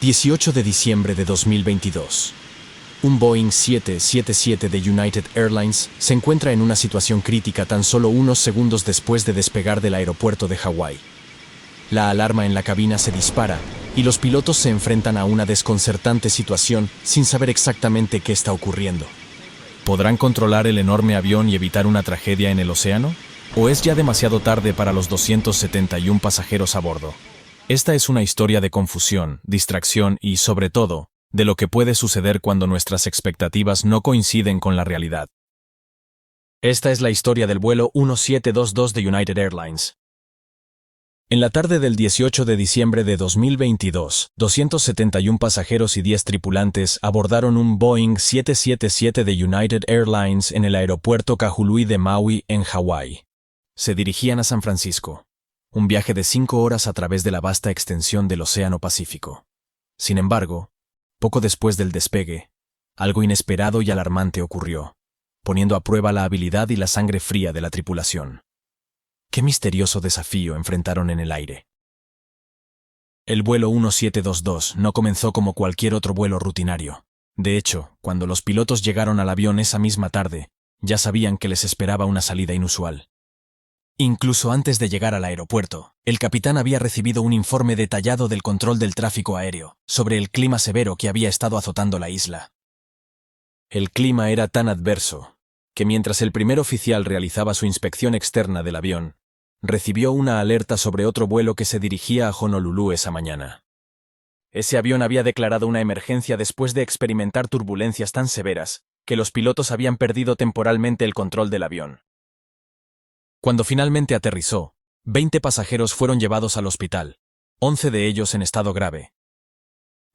18 de diciembre de 2022. Un Boeing 777 de United Airlines se encuentra en una situación crítica tan solo unos segundos después de despegar del aeropuerto de Hawái. La alarma en la cabina se dispara y los pilotos se enfrentan a una desconcertante situación sin saber exactamente qué está ocurriendo. ¿Podrán controlar el enorme avión y evitar una tragedia en el océano? ¿O es ya demasiado tarde para los 271 pasajeros a bordo? Esta es una historia de confusión, distracción y, sobre todo, de lo que puede suceder cuando nuestras expectativas no coinciden con la realidad. Esta es la historia del vuelo 1722 de United Airlines. En la tarde del 18 de diciembre de 2022, 271 pasajeros y 10 tripulantes abordaron un Boeing 777 de United Airlines en el aeropuerto Kahului de Maui, en Hawái. Se dirigían a San Francisco. Un viaje de 5 horas a través de la vasta extensión del Océano Pacífico. Sin embargo, poco después del despegue, algo inesperado y alarmante ocurrió, poniendo a prueba la habilidad y la sangre fría de la tripulación. ¿Qué misterioso desafío enfrentaron en el aire? El vuelo 1722 no comenzó como cualquier otro vuelo rutinario. De hecho, cuando los pilotos llegaron al avión esa misma tarde, ya sabían que les esperaba una salida inusual. Incluso antes de llegar al aeropuerto, el capitán había recibido un informe detallado del control del tráfico aéreo, sobre el clima severo que había estado azotando la isla. El clima era tan adverso, que mientras el primer oficial realizaba su inspección externa del avión, recibió una alerta sobre otro vuelo que se dirigía a Honolulu esa mañana. Ese avión había declarado una emergencia después de experimentar turbulencias tan severas, que los pilotos habían perdido temporalmente el control del avión. Cuando finalmente aterrizó, 20 pasajeros fueron llevados al hospital, 11 de ellos en estado grave.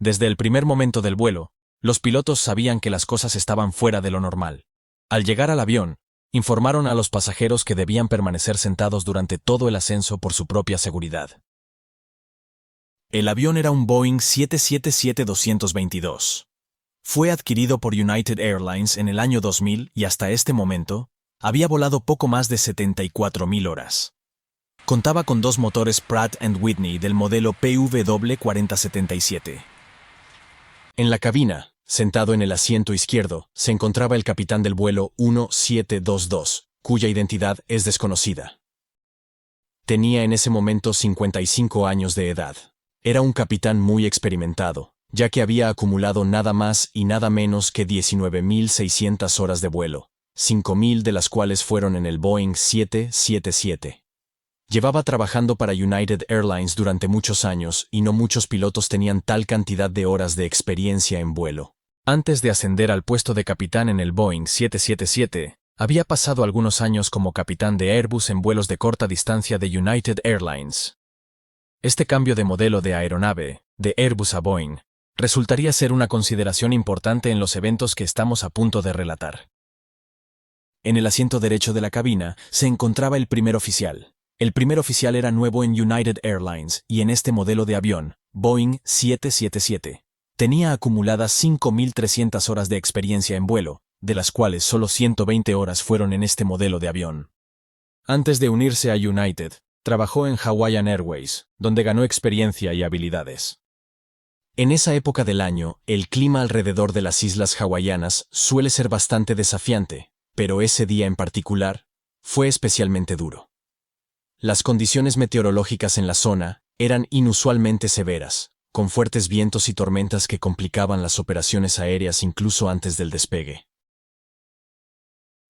Desde el primer momento del vuelo, los pilotos sabían que las cosas estaban fuera de lo normal. Al llegar al avión, informaron a los pasajeros que debían permanecer sentados durante todo el ascenso por su propia seguridad. El avión era un Boeing 777-222. Fue adquirido por United Airlines en el año 2000 y hasta este momento, había volado poco más de 74.000 horas. Contaba con 2 motores Pratt & Whitney del modelo PW4077. En la cabina, sentado en el asiento izquierdo, se encontraba el capitán del vuelo 1722, cuya identidad es desconocida. Tenía en ese momento 55 años de edad. Era un capitán muy experimentado, ya que había acumulado nada más y nada menos que 19.600 horas de vuelo. 5.000 de las cuales fueron en el Boeing 777. Llevaba trabajando para United Airlines durante muchos años y no muchos pilotos tenían tal cantidad de horas de experiencia en vuelo. Antes de ascender al puesto de capitán en el Boeing 777, había pasado algunos años como capitán de Airbus en vuelos de corta distancia de United Airlines. Este cambio de modelo de aeronave, de Airbus a Boeing, resultaría ser una consideración importante en los eventos que estamos a punto de relatar. En el asiento derecho de la cabina se encontraba el primer oficial. El primer oficial era nuevo en United Airlines y en este modelo de avión, Boeing 777. Tenía acumuladas 5.300 horas de experiencia en vuelo, de las cuales solo 120 horas fueron en este modelo de avión. Antes de unirse a United, trabajó en Hawaiian Airways, donde ganó experiencia y habilidades. En esa época del año, el clima alrededor de las islas hawaianas suele ser bastante desafiante, pero ese día en particular fue especialmente duro. Las condiciones meteorológicas en la zona eran inusualmente severas, con fuertes vientos y tormentas que complicaban las operaciones aéreas incluso antes del despegue.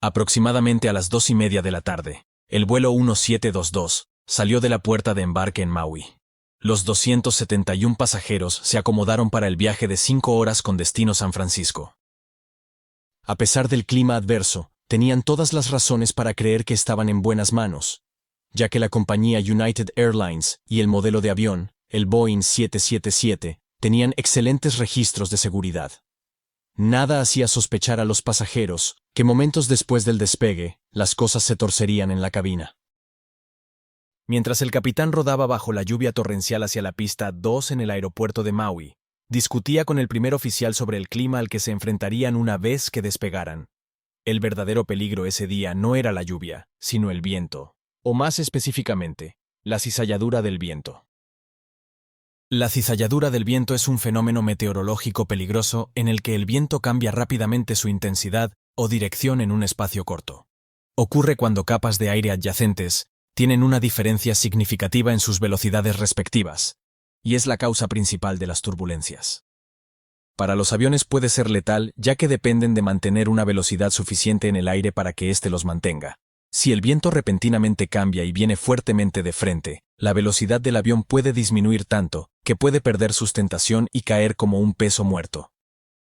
Aproximadamente a las 2:30 de la tarde, el vuelo 1722 salió de la puerta de embarque en Maui. Los 271 pasajeros se acomodaron para el viaje de 5 horas con destino San Francisco. A pesar del clima adverso, tenían todas las razones para creer que estaban en buenas manos, ya que la compañía United Airlines y el modelo de avión, el Boeing 777, tenían excelentes registros de seguridad. Nada hacía sospechar a los pasajeros que momentos después del despegue, las cosas se torcerían en la cabina. Mientras el capitán rodaba bajo la lluvia torrencial hacia la pista 2 en el aeropuerto de Maui, discutía con el primer oficial sobre el clima al que se enfrentarían una vez que despegaran. El verdadero peligro ese día no era la lluvia, sino el viento, o más específicamente, la cizalladura del viento. La cizalladura del viento es un fenómeno meteorológico peligroso en el que el viento cambia rápidamente su intensidad o dirección en un espacio corto. Ocurre cuando capas de aire adyacentes tienen una diferencia significativa en sus velocidades respectivas, y es la causa principal de las turbulencias. Para los aviones puede ser letal ya que dependen de mantener una velocidad suficiente en el aire para que éste los mantenga. Si el viento repentinamente cambia y viene fuertemente de frente, la velocidad del avión puede disminuir tanto que puede perder sustentación y caer como un peso muerto.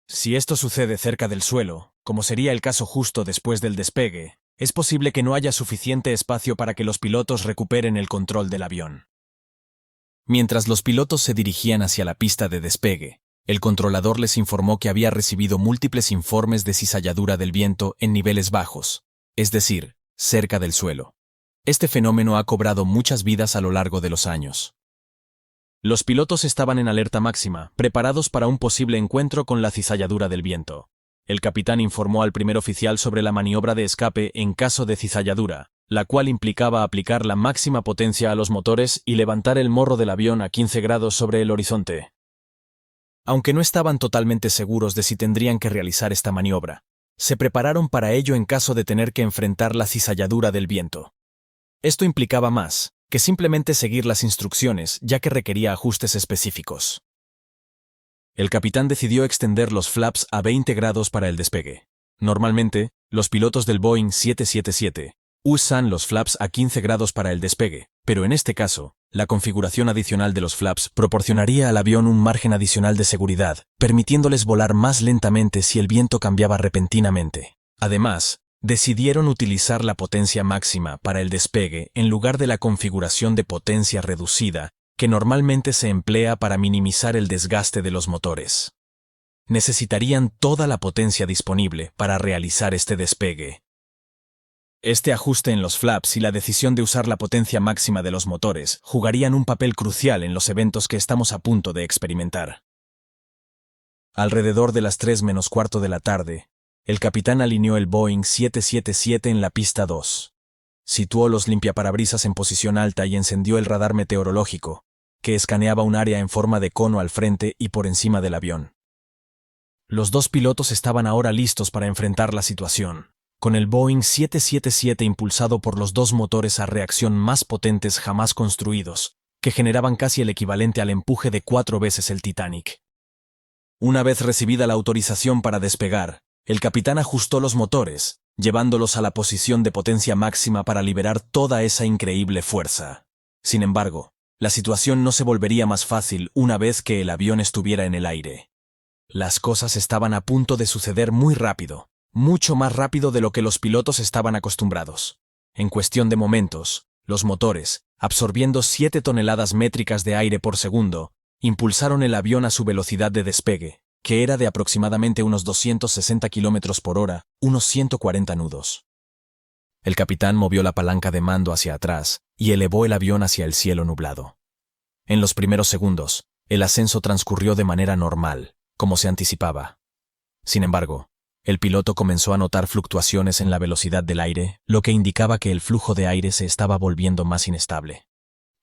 Si esto sucede cerca del suelo, como sería el caso justo después del despegue, es posible que no haya suficiente espacio para que los pilotos recuperen el control del avión. Mientras los pilotos se dirigían hacia la pista de despegue, el controlador les informó que había recibido múltiples informes de cizalladura del viento en niveles bajos, es decir, cerca del suelo. Este fenómeno ha cobrado muchas vidas a lo largo de los años. Los pilotos estaban en alerta máxima, preparados para un posible encuentro con la cizalladura del viento. El capitán informó al primer oficial sobre la maniobra de escape en caso de cizalladura, la cual implicaba aplicar la máxima potencia a los motores y levantar el morro del avión a 15 grados sobre el horizonte. Aunque no estaban totalmente seguros de si tendrían que realizar esta maniobra, se prepararon para ello en caso de tener que enfrentar la cizalladura del viento. Esto implicaba más que simplemente seguir las instrucciones, ya que requería ajustes específicos. El capitán decidió extender los flaps a 20 grados para el despegue. Normalmente, los pilotos del Boeing 777 usan los flaps a 15 grados para el despegue, pero en este caso, la configuración adicional de los flaps proporcionaría al avión un margen adicional de seguridad, permitiéndoles volar más lentamente si el viento cambiaba repentinamente. Además, decidieron utilizar la potencia máxima para el despegue en lugar de la configuración de potencia reducida que normalmente se emplea para minimizar el desgaste de los motores. Necesitarían toda la potencia disponible para realizar este despegue. Este ajuste en los flaps y la decisión de usar la potencia máxima de los motores jugarían un papel crucial en los eventos que estamos a punto de experimentar. Alrededor de las 3:15 de la tarde, el capitán alineó el Boeing 777 en la pista 2. Situó los limpiaparabrisas en posición alta y encendió el radar meteorológico, que escaneaba un área en forma de cono al frente y por encima del avión. Los dos pilotos estaban ahora listos para enfrentar la situación, con el Boeing 777 impulsado por los dos motores a reacción más potentes jamás construidos, que generaban casi el equivalente al empuje de 4 veces el Titanic. Una vez recibida la autorización para despegar, el capitán ajustó los motores, llevándolos a la posición de potencia máxima para liberar toda esa increíble fuerza. Sin embargo, la situación no se volvería más fácil una vez que el avión estuviera en el aire. Las cosas estaban a punto de suceder muy rápido, mucho más rápido de lo que los pilotos estaban acostumbrados. En cuestión de momentos, los motores, absorbiendo 7 toneladas métricas de aire por segundo, impulsaron el avión a su velocidad de despegue, que era de aproximadamente unos 260 km por hora, unos 140 nudos. El capitán movió la palanca de mando hacia atrás y elevó el avión hacia el cielo nublado. En los primeros segundos, el ascenso transcurrió de manera normal, como se anticipaba. Sin embargo, el piloto comenzó a notar fluctuaciones en la velocidad del aire, lo que indicaba que el flujo de aire se estaba volviendo más inestable.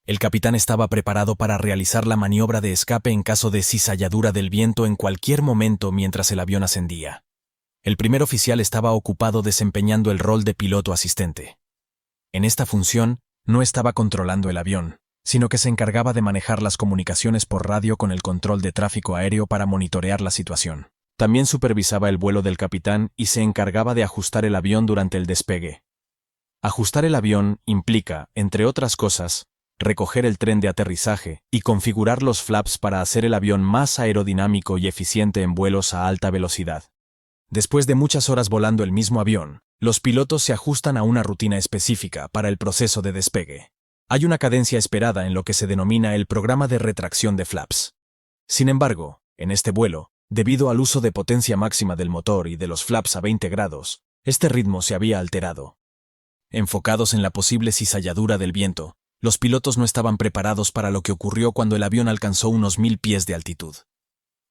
El capitán estaba preparado para realizar la maniobra de escape en caso de cizalladura del viento en cualquier momento mientras el avión ascendía. El primer oficial estaba ocupado desempeñando el rol de piloto asistente. En esta función, no estaba controlando el avión, sino que se encargaba de manejar las comunicaciones por radio con el control de tráfico aéreo para monitorear la situación. También supervisaba el vuelo del capitán y se encargaba de ajustar el avión durante el despegue. Ajustar el avión implica, entre otras cosas, recoger el tren de aterrizaje y configurar los flaps para hacer el avión más aerodinámico y eficiente en vuelos a alta velocidad. Después de muchas horas volando el mismo avión, los pilotos se ajustan a una rutina específica para el proceso de despegue. Hay una cadencia esperada en lo que se denomina el programa de retracción de flaps. Sin embargo, en este vuelo, debido al uso de potencia máxima del motor y de los flaps a 20 grados, este ritmo se había alterado. Enfocados en la posible cizalladura del viento, los pilotos no estaban preparados para lo que ocurrió cuando el avión alcanzó unos 1000 pies de altitud.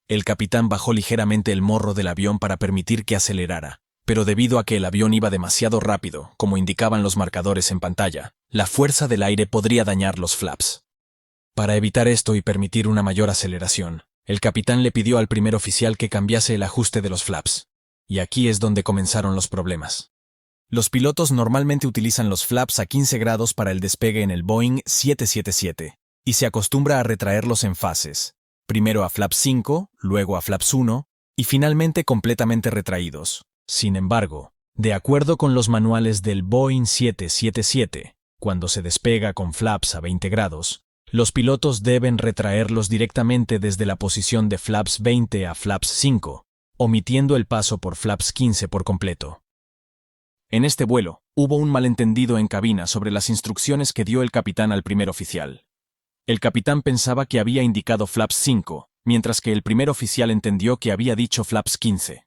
El capitán bajó ligeramente el morro del avión para permitir que acelerara, pero debido a que el avión iba demasiado rápido, como indicaban los marcadores en pantalla, la fuerza del aire podría dañar los flaps. Para evitar esto y permitir una mayor aceleración, el capitán le pidió al primer oficial que cambiase el ajuste de los flaps. Y aquí es donde comenzaron los problemas. Los pilotos normalmente utilizan los flaps a 15 grados para el despegue en el Boeing 777, y se acostumbra a retraerlos en fases, primero a flaps 5, luego a flaps 1, y finalmente completamente retraídos. Sin embargo, de acuerdo con los manuales del Boeing 777, cuando se despega con flaps a 20 grados, los pilotos deben retraerlos directamente desde la posición de flaps 20 a flaps 5, omitiendo el paso por flaps 15 por completo. En este vuelo, hubo un malentendido en cabina sobre las instrucciones que dio el capitán al primer oficial. El capitán pensaba que había indicado flaps 5, mientras que el primer oficial entendió que había dicho flaps 15.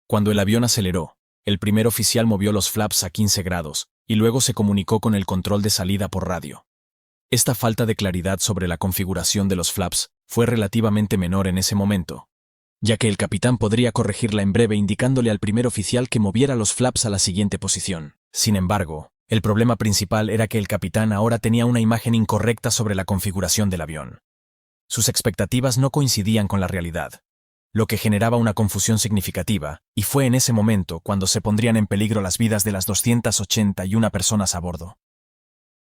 Cuando el avión aceleró, el primer oficial movió los flaps a 15 grados y luego se comunicó con el control de salida por radio. Esta falta de claridad sobre la configuración de los flaps fue relativamente menor en ese momento, ya que el capitán podría corregirla en breve indicándole al primer oficial que moviera los flaps a la siguiente posición. Sin embargo, el problema principal era que el capitán ahora tenía una imagen incorrecta sobre la configuración del avión. Sus expectativas no coincidían con la realidad, lo que generaba una confusión significativa, y fue en ese momento cuando se pondrían en peligro las vidas de las 281 personas a bordo.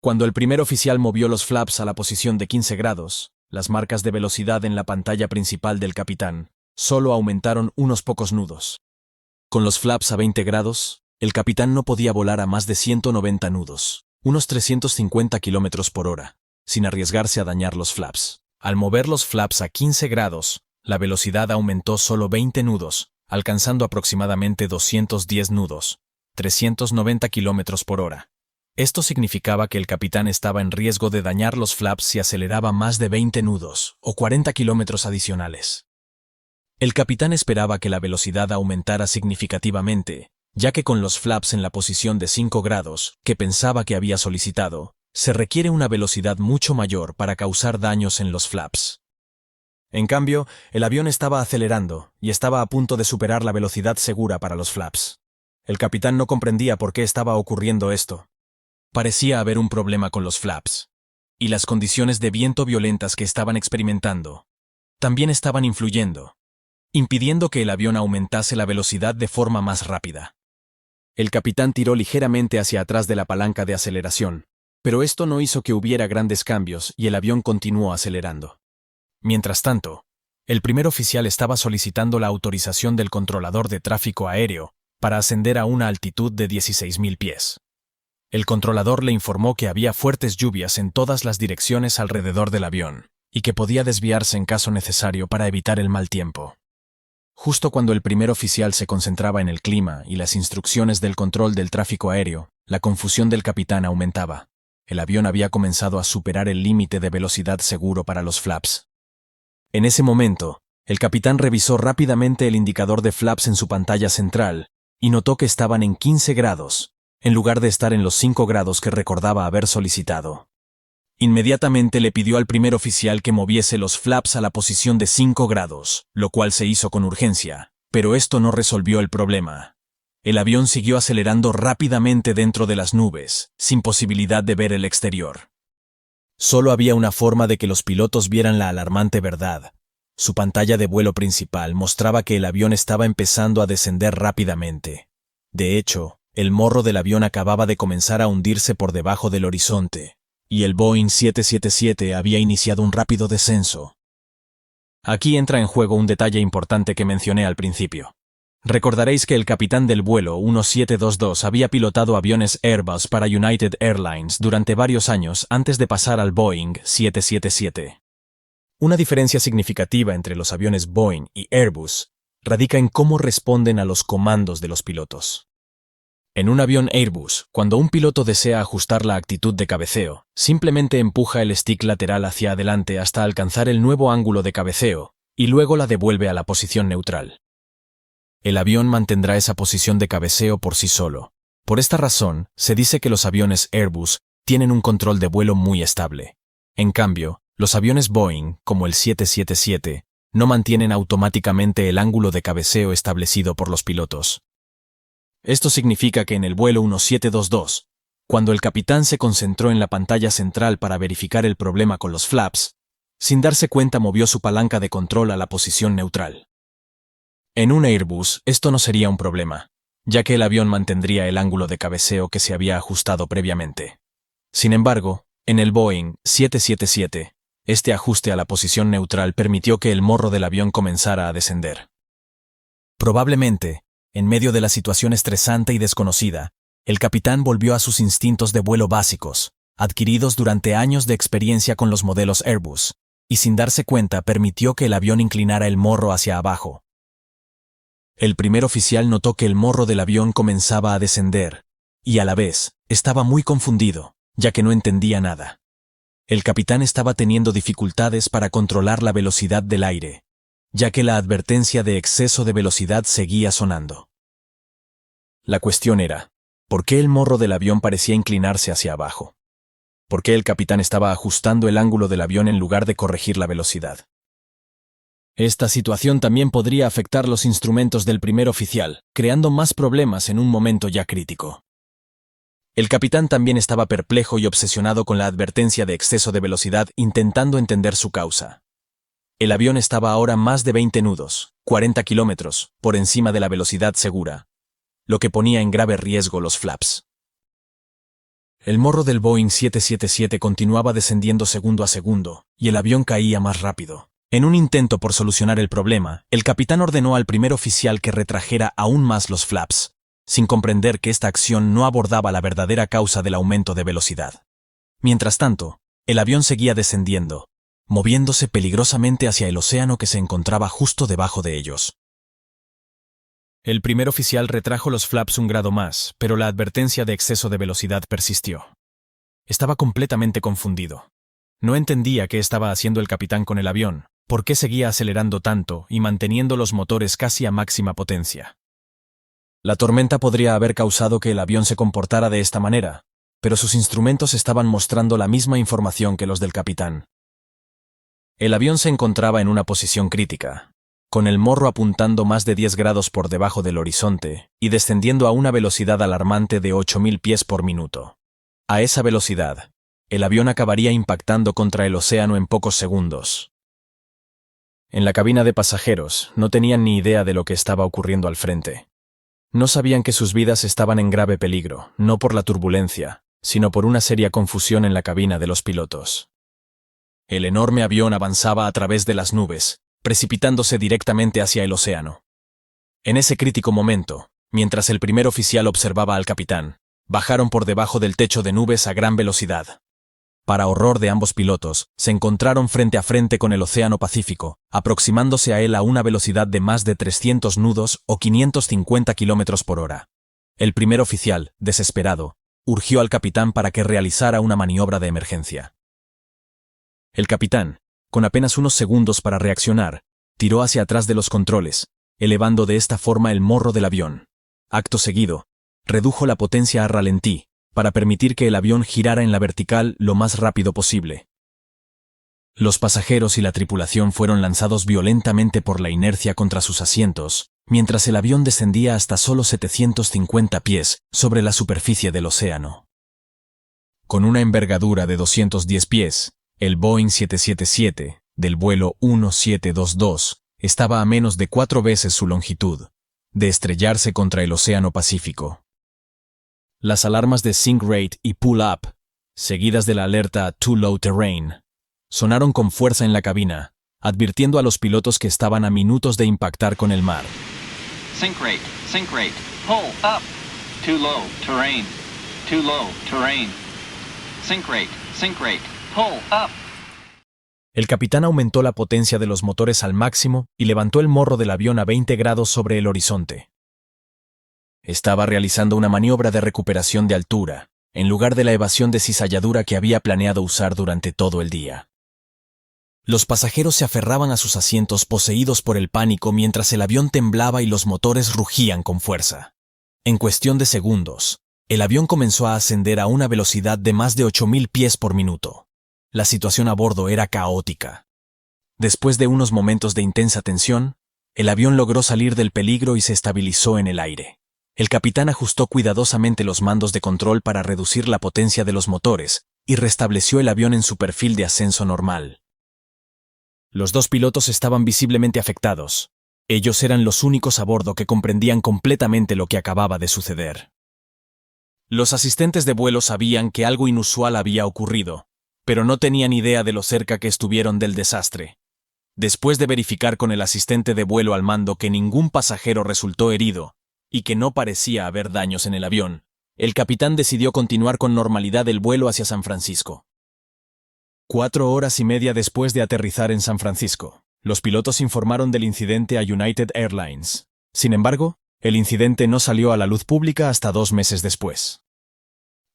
Cuando el primer oficial movió los flaps a la posición de 15 grados, las marcas de velocidad en la pantalla principal del capitán solo aumentaron unos pocos nudos. Con los flaps a 20 grados, el capitán no podía volar a más de 190 nudos, unos 350 km por hora, sin arriesgarse a dañar los flaps. Al mover los flaps a 15 grados, la velocidad aumentó solo 20 nudos, alcanzando aproximadamente 210 nudos, 390 km por hora. Esto significaba que el capitán estaba en riesgo de dañar los flaps si aceleraba más de 20 nudos, o 40 kilómetros adicionales. El capitán esperaba que la velocidad aumentara significativamente, ya que con los flaps en la posición de 5 grados, que pensaba que había solicitado, se requiere una velocidad mucho mayor para causar daños en los flaps. En cambio, el avión estaba acelerando y estaba a punto de superar la velocidad segura para los flaps. El capitán no comprendía por qué estaba ocurriendo esto. Parecía haber un problema con los flaps, y las condiciones de viento violentas que estaban experimentando también estaban influyendo, impidiendo que el avión aumentase la velocidad de forma más rápida. El capitán tiró ligeramente hacia atrás de la palanca de aceleración, pero esto no hizo que hubiera grandes cambios y el avión continuó acelerando. Mientras tanto, el primer oficial estaba solicitando la autorización del controlador de tráfico aéreo para ascender a una altitud de 16.000 pies. El controlador le informó que había fuertes lluvias en todas las direcciones alrededor del avión y que podía desviarse en caso necesario para evitar el mal tiempo. Justo cuando el primer oficial se concentraba en el clima y las instrucciones del control del tráfico aéreo, la confusión del capitán aumentaba. El avión había comenzado a superar el límite de velocidad seguro para los flaps. En ese momento, el capitán revisó rápidamente el indicador de flaps en su pantalla central y notó que estaban en 15 grados, en lugar de estar en los 5 grados que recordaba haber solicitado. Inmediatamente le pidió al primer oficial que moviese los flaps a la posición de 5 grados, lo cual se hizo con urgencia, pero esto no resolvió el problema. El avión siguió acelerando rápidamente dentro de las nubes, sin posibilidad de ver el exterior. Solo había una forma de que los pilotos vieran la alarmante verdad. Su pantalla de vuelo principal mostraba que el avión estaba empezando a descender rápidamente. De hecho, el morro del avión acababa de comenzar a hundirse por debajo del horizonte, y el Boeing 777 había iniciado un rápido descenso. Aquí entra en juego un detalle importante que mencioné al principio. Recordaréis que el capitán del vuelo 1722 había pilotado aviones Airbus para United Airlines durante varios años antes de pasar al Boeing 777. Una diferencia significativa entre los aviones Boeing y Airbus radica en cómo responden a los comandos de los pilotos. En un avión Airbus, cuando un piloto desea ajustar la actitud de cabeceo, simplemente empuja el stick lateral hacia adelante hasta alcanzar el nuevo ángulo de cabeceo y luego la devuelve a la posición neutral. El avión mantendrá esa posición de cabeceo por sí solo. Por esta razón, se dice que los aviones Airbus tienen un control de vuelo muy estable. En cambio, los aviones Boeing, como el 777, no mantienen automáticamente el ángulo de cabeceo establecido por los pilotos. Esto significa que en el vuelo 1722, Cuando el capitán se concentró en la pantalla central para verificar el problema con los flaps, sin darse cuenta movió su palanca de control a la posición neutral. En un Airbus, esto no sería un problema, ya que el avión mantendría el ángulo de cabeceo que se había ajustado previamente. Sin embargo, en el Boeing 777, este ajuste a la posición neutral permitió que el morro del avión comenzara a descender. Probablemente, en medio de la situación estresante y desconocida, el capitán volvió a sus instintos de vuelo básicos, adquiridos durante años de experiencia con los modelos Airbus, y sin darse cuenta permitió que el avión inclinara el morro hacia abajo. El primer oficial notó que el morro del avión comenzaba a descender, y a la vez, estaba muy confundido, ya que no entendía nada. El capitán estaba teniendo dificultades para controlar la velocidad del aire, ya que la advertencia de exceso de velocidad seguía sonando. La cuestión era, ¿por qué el morro del avión parecía inclinarse hacia abajo? ¿Por qué el capitán estaba ajustando el ángulo del avión en lugar de corregir la velocidad? Esta situación también podría afectar los instrumentos del primer oficial, creando más problemas en un momento ya crítico. El capitán también estaba perplejo y obsesionado con la advertencia de exceso de velocidad, intentando entender su causa. El avión estaba ahora más de 20 nudos, 40 kilómetros, por encima de la velocidad segura, lo que ponía en grave riesgo los flaps. El morro del Boeing 777 continuaba descendiendo segundo a segundo, y el avión caía más rápido. En un intento por solucionar el problema, el capitán ordenó al primer oficial que retrajera aún más los flaps, sin comprender que esta acción no abordaba la verdadera causa del aumento de velocidad. Mientras tanto, el avión seguía descendiendo, moviéndose peligrosamente hacia el océano que se encontraba justo debajo de ellos. El primer oficial retrajo los flaps un grado más, pero la advertencia de exceso de velocidad persistió. Estaba completamente confundido. No entendía qué estaba haciendo el capitán con el avión, por qué seguía acelerando tanto y manteniendo los motores casi a máxima potencia. La tormenta podría haber causado que el avión se comportara de esta manera, pero sus instrumentos estaban mostrando la misma información que los del capitán. El avión se encontraba en una posición crítica, con el morro apuntando más de 10 grados por debajo del horizonte y descendiendo a una velocidad alarmante de 8.000 pies por minuto. A esa velocidad, el avión acabaría impactando contra el océano en pocos segundos. En la cabina de pasajeros no tenían ni idea de lo que estaba ocurriendo al frente. No sabían que sus vidas estaban en grave peligro, no por la turbulencia, sino por una seria confusión en la cabina de los pilotos. El enorme avión avanzaba a través de las nubes, precipitándose directamente hacia el océano. En ese crítico momento, mientras el primer oficial observaba al capitán, bajaron por debajo del techo de nubes a gran velocidad. Para horror de ambos pilotos, se encontraron frente a frente con el Océano Pacífico, aproximándose a él a una velocidad de más de 300 nudos o 550 kilómetros por hora. El primer oficial, desesperado, urgió al capitán para que realizara una maniobra de emergencia. El capitán, con apenas unos segundos para reaccionar, tiró hacia atrás de los controles, elevando de esta forma el morro del avión. Acto seguido, redujo la potencia a ralentí, para permitir que el avión girara en la vertical lo más rápido posible. Los pasajeros y la tripulación fueron lanzados violentamente por la inercia contra sus asientos, mientras el avión descendía hasta solo 750 pies sobre la superficie del océano. Con una envergadura de 210 pies, el Boeing 777, del vuelo 1722, estaba a menos de 4 veces su longitud, de estrellarse contra el Océano Pacífico. Las alarmas de Sink Rate y Pull Up, seguidas de la alerta Too Low Terrain, sonaron con fuerza en la cabina, advirtiendo a los pilotos que estaban a minutos de impactar con el mar. Sink rate, pull up. Too low terrain, sink rate, pull up. El capitán aumentó la potencia de los motores al máximo y levantó el morro del avión a 20 grados sobre el horizonte. Estaba realizando una maniobra de recuperación de altura, en lugar de la evasión de cizalladura que había planeado usar durante todo el día. Los pasajeros se aferraban a sus asientos poseídos por el pánico mientras el avión temblaba y los motores rugían con fuerza. En cuestión de segundos, el avión comenzó a ascender a una velocidad de más de 8.000 pies por minuto. La situación a bordo era caótica. Después de unos momentos de intensa tensión, el avión logró salir del peligro y se estabilizó en el aire. El capitán ajustó cuidadosamente los mandos de control para reducir la potencia de los motores y restableció el avión en su perfil de ascenso normal. Los dos pilotos estaban visiblemente afectados. Ellos eran los únicos a bordo que comprendían completamente lo que acababa de suceder. Los asistentes de vuelo sabían que algo inusual había ocurrido, pero no tenían idea de lo cerca que estuvieron del desastre. Después de verificar con el asistente de vuelo al mando que ningún pasajero resultó herido y que no parecía haber daños en el avión, el capitán decidió continuar con normalidad el vuelo hacia San Francisco. 4 horas y media después de aterrizar en San Francisco, los pilotos informaron del incidente a United Airlines. Sin embargo, el incidente no salió a la luz pública hasta 2 meses después.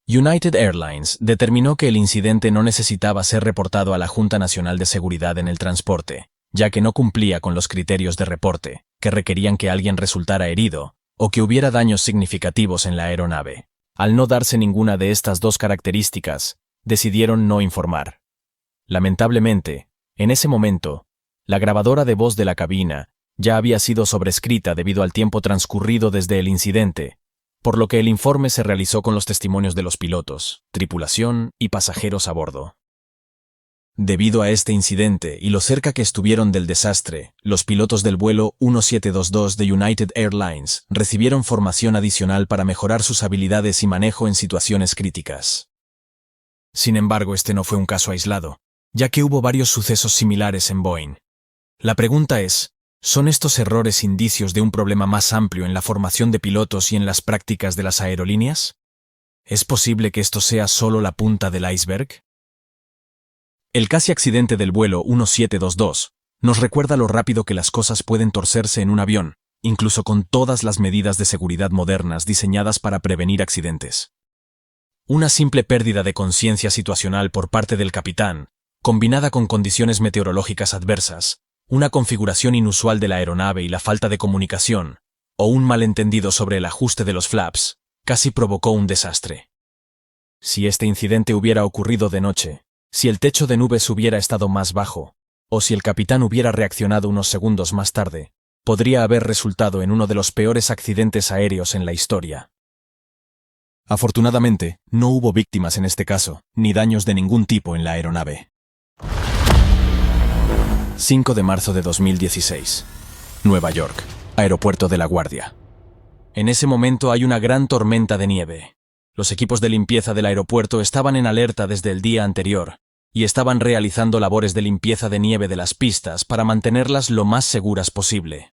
United Airlines determinó que el incidente no necesitaba ser reportado a la Junta Nacional de Seguridad en el Transporte, ya que no cumplía con los criterios de reporte, que requerían que alguien resultara herido o que hubiera daños significativos en la aeronave. Al no darse ninguna de estas dos características, decidieron no informar. Lamentablemente, en ese momento, la grabadora de voz de la cabina ya había sido sobrescrita debido al tiempo transcurrido desde el incidente, por lo que el informe se realizó con los testimonios de los pilotos, tripulación y pasajeros a bordo. Debido a este incidente y lo cerca que estuvieron del desastre, los pilotos del vuelo 1722 de United Airlines recibieron formación adicional para mejorar sus habilidades y manejo en situaciones críticas. Sin embargo, este no fue un caso aislado, ya que hubo varios sucesos similares en Boeing. La pregunta es, ¿son estos errores indicios de un problema más amplio en la formación de pilotos y en las prácticas de las aerolíneas? ¿Es posible que esto sea solo la punta del iceberg? El casi accidente del vuelo 1722 nos recuerda lo rápido que las cosas pueden torcerse en un avión, incluso con todas las medidas de seguridad modernas diseñadas para prevenir accidentes. Una simple pérdida de conciencia situacional por parte del capitán, combinada con condiciones meteorológicas adversas, una configuración inusual de la aeronave y la falta de comunicación, o un malentendido sobre el ajuste de los flaps, casi provocó un desastre. Si este incidente hubiera ocurrido de noche, si el techo de nubes hubiera estado más bajo, o si el capitán hubiera reaccionado unos segundos más tarde, podría haber resultado en uno de los peores accidentes aéreos en la historia. Afortunadamente, no hubo víctimas en este caso, ni daños de ningún tipo en la aeronave. 5 de marzo de 2016. Nueva York, Aeropuerto de LaGuardia. En ese momento hay una gran tormenta de nieve. Los equipos de limpieza del aeropuerto estaban en alerta desde el día anterior y estaban realizando labores de limpieza de nieve de las pistas para mantenerlas lo más seguras posible.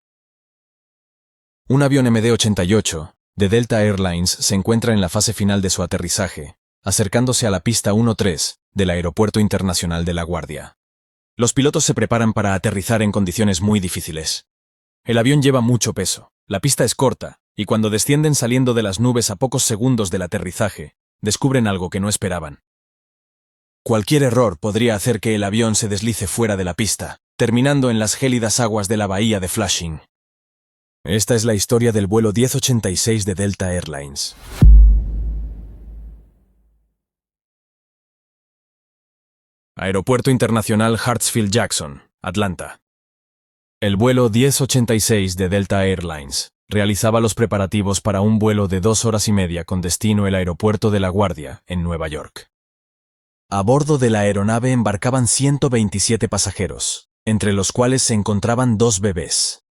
Un avión MD-88 de Delta Airlines se encuentra en la fase final de su aterrizaje, acercándose a la pista 13 del Aeropuerto Internacional de LaGuardia. Los pilotos se preparan para aterrizar en condiciones muy difíciles. El avión lleva mucho peso, la pista es corta, y cuando descienden saliendo de las nubes a pocos segundos del aterrizaje, descubren algo que no esperaban. Cualquier error podría hacer que el avión se deslice fuera de la pista, terminando en las gélidas aguas de la bahía de Flushing. Esta es la historia del vuelo 1086 de Delta Airlines. Aeropuerto Internacional Hartsfield-Jackson, Atlanta. El vuelo 1086 de Delta Airlines realizaba los preparativos para un vuelo de 2 horas y media con destino el aeropuerto de LaGuardia, en Nueva York. A bordo de la aeronave embarcaban 127 pasajeros, entre los cuales se encontraban 2 bebés.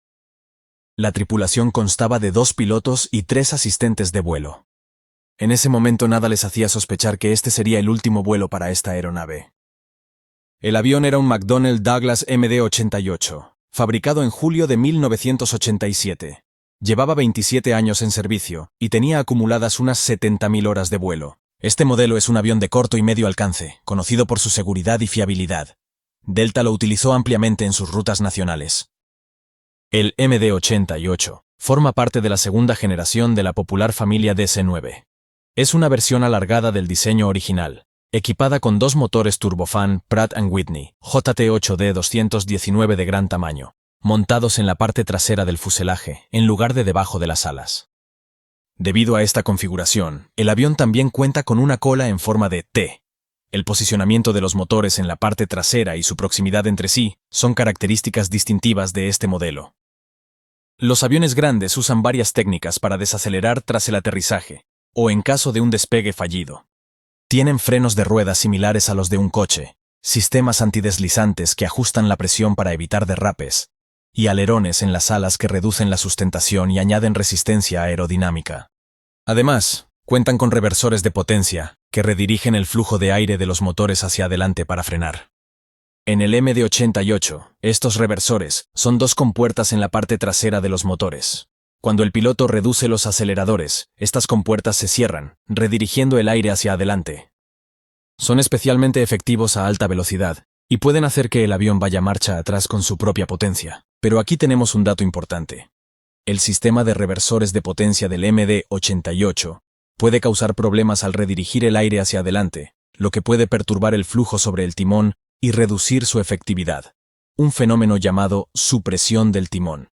La tripulación constaba de 2 pilotos y 3 asistentes de vuelo. En ese momento nada les hacía sospechar que este sería el último vuelo para esta aeronave. El avión era un McDonnell Douglas MD-88, fabricado en julio de 1987. Llevaba 27 años en servicio y tenía acumuladas unas 70.000 horas de vuelo. Este modelo es un avión de corto y medio alcance, conocido por su seguridad y fiabilidad. Delta lo utilizó ampliamente en sus rutas nacionales. El MD-88 forma parte de la segunda generación de la popular familia DC-9. Es una versión alargada del diseño original, equipada con 2 motores turbofan Pratt & Whitney JT8D219 de gran tamaño, montados en la parte trasera del fuselaje, en lugar de debajo de las alas. Debido a esta configuración, el avión también cuenta con una cola en forma de T. El posicionamiento de los motores en la parte trasera y su proximidad entre sí son características distintivas de este modelo. Los aviones grandes usan varias técnicas para desacelerar tras el aterrizaje, o en caso de un despegue fallido. Tienen frenos de ruedas similares a los de un coche, sistemas antideslizantes que ajustan la presión para evitar derrapes, y alerones en las alas que reducen la sustentación y añaden resistencia aerodinámica. Además, cuentan con reversores de potencia, que redirigen el flujo de aire de los motores hacia adelante para frenar. En el MD-88, estos reversores son dos compuertas en la parte trasera de los motores. Cuando el piloto reduce los aceleradores, estas compuertas se cierran, redirigiendo el aire hacia adelante. Son especialmente efectivos a alta velocidad y pueden hacer que el avión vaya marcha atrás con su propia potencia. Pero aquí tenemos un dato importante. El sistema de reversores de potencia del MD-88 puede causar problemas al redirigir el aire hacia adelante, lo que puede perturbar el flujo sobre el timón y reducir su efectividad, un fenómeno llamado supresión del timón.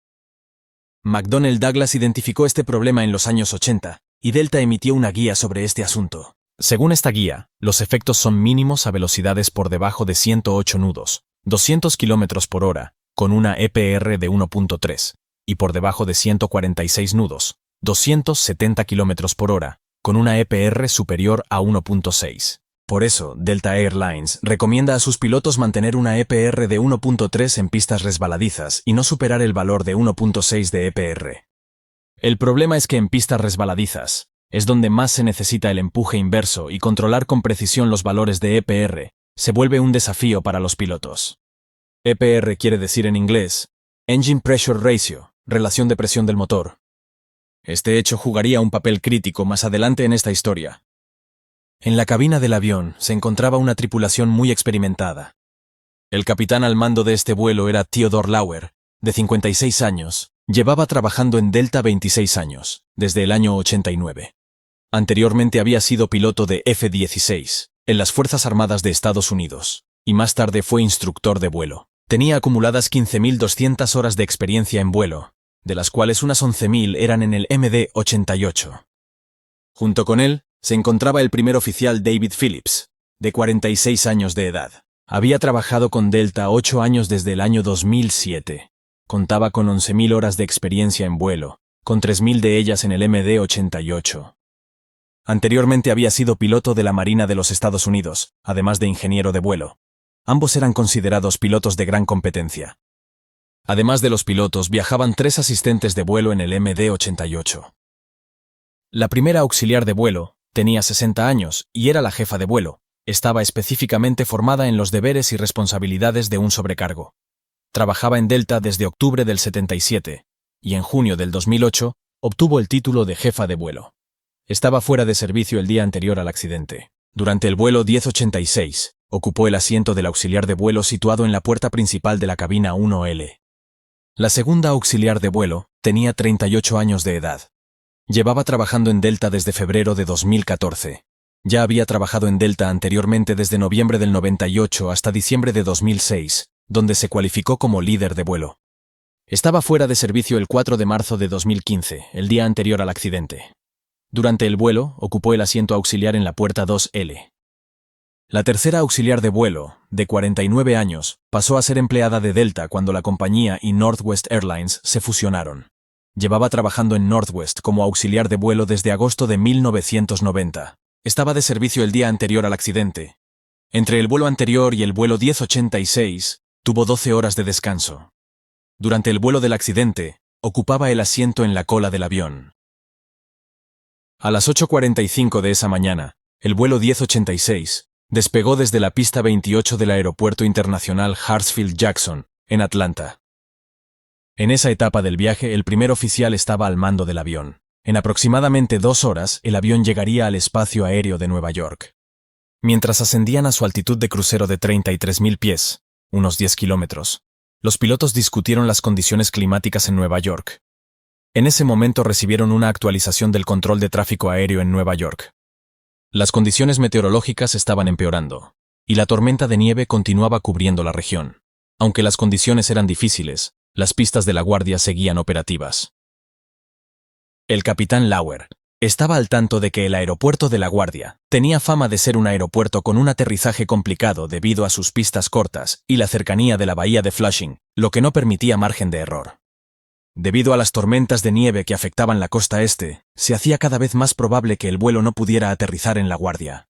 McDonnell Douglas identificó este problema en los años 80, y Delta emitió una guía sobre este asunto. Según esta guía, los efectos son mínimos a velocidades por debajo de 108 nudos, 200 km por hora, con una EPR de 1.3, y por debajo de 146 nudos, 270 km por hora, con una EPR superior a 1.6. Por eso, Delta Airlines recomienda a sus pilotos mantener una EPR de 1.3 en pistas resbaladizas y no superar el valor de 1.6 de EPR. El problema es que en pistas resbaladizas es donde más se necesita el empuje inverso y controlar con precisión los valores de EPR se vuelve un desafío para los pilotos. EPR quiere decir en inglés Engine Pressure Ratio, relación de presión del motor. Este hecho jugaría un papel crítico más adelante en esta historia. En la cabina del avión se encontraba una tripulación muy experimentada. El capitán al mando de este vuelo era Theodore Lauer, de 56 años, llevaba trabajando en Delta 26 años, desde el año 89. Anteriormente había sido piloto de F-16, en las Fuerzas Armadas de Estados Unidos, y más tarde fue instructor de vuelo. Tenía acumuladas 15.200 horas de experiencia en vuelo, de las cuales unas 11.000 eran en el MD-88. Junto con él, se encontraba el primer oficial David Phillips, de 46 años de edad. Había trabajado con Delta 8 años desde el año 2007. Contaba con 11.000 horas de experiencia en vuelo, con 3.000 de ellas en el MD-88. Anteriormente había sido piloto de la Marina de los Estados Unidos, además de ingeniero de vuelo. Ambos eran considerados pilotos de gran competencia. Además de los pilotos, viajaban 3 asistentes de vuelo en el MD-88. La primera auxiliar de vuelo tenía 60 años y era la jefa de vuelo. Estaba específicamente formada en los deberes y responsabilidades de un sobrecargo. Trabajaba en Delta desde octubre del 77 y en junio del 2008 obtuvo el título de jefa de vuelo. Estaba fuera de servicio el día anterior al accidente. Durante el vuelo 1086, ocupó el asiento del auxiliar de vuelo situado en la puerta principal de la cabina 1L. La segunda auxiliar de vuelo tenía 38 años de edad. Llevaba trabajando en Delta desde febrero de 2014. Ya había trabajado en Delta anteriormente desde noviembre del 98 hasta diciembre de 2006, donde se cualificó como líder de vuelo. Estaba fuera de servicio el 4 de marzo de 2015, el día anterior al accidente. Durante el vuelo, ocupó el asiento auxiliar en la puerta 2L. La tercera auxiliar de vuelo, de 49 años, pasó a ser empleada de Delta cuando la compañía y Northwest Airlines se fusionaron. Llevaba trabajando en Northwest como auxiliar de vuelo desde agosto de 1990. Estaba de servicio el día anterior al accidente. Entre el vuelo anterior y el vuelo 1086, tuvo 12 horas de descanso. Durante el vuelo del accidente, ocupaba el asiento en la cola del avión. A las 8:45 de esa mañana, el vuelo 1086 despegó desde la pista 28 del Aeropuerto Internacional Hartsfield-Jackson, en Atlanta. En esa etapa del viaje, el primer oficial estaba al mando del avión. En aproximadamente 2 horas, el avión llegaría al espacio aéreo de Nueva York. Mientras ascendían a su altitud de crucero de 33.000 pies, unos 10 kilómetros, los pilotos discutieron las condiciones climáticas en Nueva York. En ese momento recibieron una actualización del control de tráfico aéreo en Nueva York. Las condiciones meteorológicas estaban empeorando, y la tormenta de nieve continuaba cubriendo la región. Aunque las condiciones eran difíciles, las pistas de la Guardia seguían operativas. El capitán Lauer estaba al tanto de que el aeropuerto de La Guardia tenía fama de ser un aeropuerto con un aterrizaje complicado debido a sus pistas cortas y la cercanía de la bahía de Flushing, lo que no permitía margen de error. Debido a las tormentas de nieve que afectaban la costa este, se hacía cada vez más probable que el vuelo no pudiera aterrizar en La Guardia.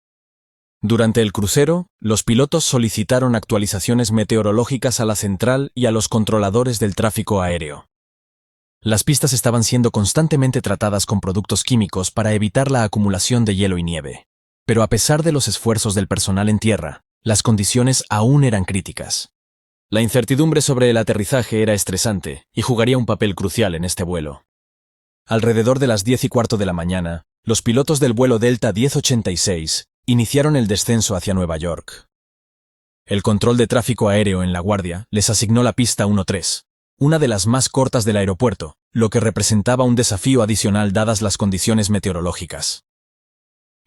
Durante el crucero, los pilotos solicitaron actualizaciones meteorológicas a la central y a los controladores del tráfico aéreo. Las pistas estaban siendo constantemente tratadas con productos químicos para evitar la acumulación de hielo y nieve. Pero a pesar de los esfuerzos del personal en tierra, las condiciones aún eran críticas. La incertidumbre sobre el aterrizaje era estresante y jugaría un papel crucial en este vuelo. Alrededor de las 10:15 de la mañana, los pilotos del vuelo Delta 1086 iniciaron el descenso hacia Nueva York. El control de tráfico aéreo en La Guardia les asignó la pista 13, una de las más cortas del aeropuerto, lo que representaba un desafío adicional dadas las condiciones meteorológicas.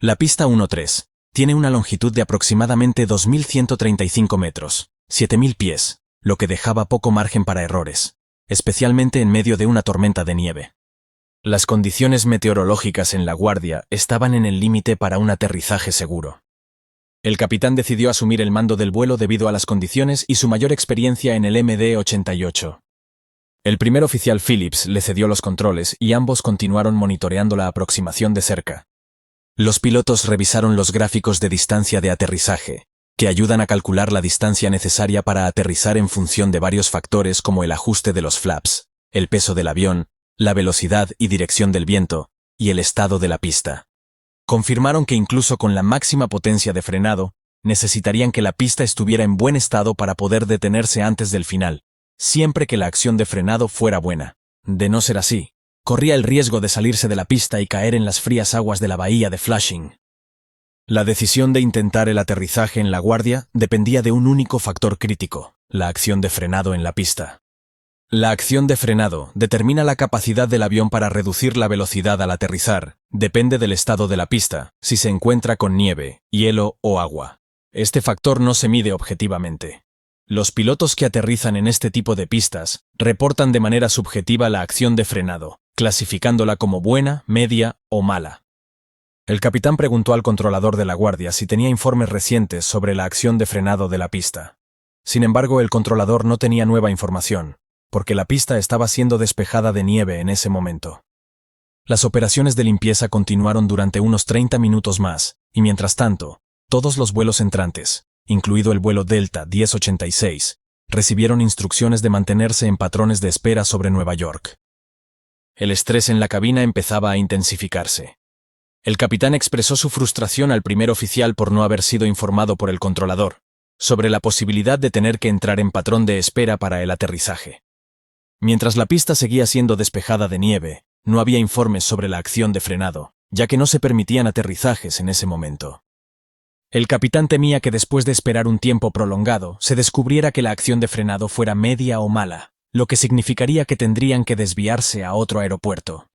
La pista 13 tiene una longitud de aproximadamente 2.135 metros, 7.000 pies, lo que dejaba poco margen para errores, especialmente en medio de una tormenta de nieve. Las condiciones meteorológicas en La Guardia estaban en el límite para un aterrizaje seguro. El capitán decidió asumir el mando del vuelo debido a las condiciones y su mayor experiencia en el MD-88. El primer oficial Phillips le cedió los controles y ambos continuaron monitoreando la aproximación de cerca. Los pilotos revisaron los gráficos de distancia de aterrizaje, que ayudan a calcular la distancia necesaria para aterrizar en función de varios factores como el ajuste de los flaps, el peso del avión, la velocidad y dirección del viento, y el estado de la pista. Confirmaron que incluso con la máxima potencia de frenado, necesitarían que la pista estuviera en buen estado para poder detenerse antes del final, siempre que la acción de frenado fuera buena. De no ser así, corría el riesgo de salirse de la pista y caer en las frías aguas de la bahía de Flushing. La decisión de intentar el aterrizaje en La Guardia dependía de un único factor crítico, la acción de frenado en la pista. La acción de frenado determina la capacidad del avión para reducir la velocidad al aterrizar, depende del estado de la pista, si se encuentra con nieve, hielo o agua. Este factor no se mide objetivamente. Los pilotos que aterrizan en este tipo de pistas reportan de manera subjetiva la acción de frenado, clasificándola como buena, media o mala. El capitán preguntó al controlador de La Guardia si tenía informes recientes sobre la acción de frenado de la pista. Sin embargo, el controlador no tenía nueva información, porque la pista estaba siendo despejada de nieve en ese momento. Las operaciones de limpieza continuaron durante unos 30 minutos más, y mientras tanto, todos los vuelos entrantes, incluido el vuelo Delta 1086, recibieron instrucciones de mantenerse en patrones de espera sobre Nueva York. El estrés en la cabina empezaba a intensificarse. El capitán expresó su frustración al primer oficial por no haber sido informado por el controlador sobre la posibilidad de tener que entrar en patrón de espera para el aterrizaje. Mientras la pista seguía siendo despejada de nieve, no había informes sobre la acción de frenado, ya que no se permitían aterrizajes en ese momento. El capitán temía que después de esperar un tiempo prolongado, se descubriera que la acción de frenado fuera media o mala, lo que significaría que tendrían que desviarse a otro aeropuerto.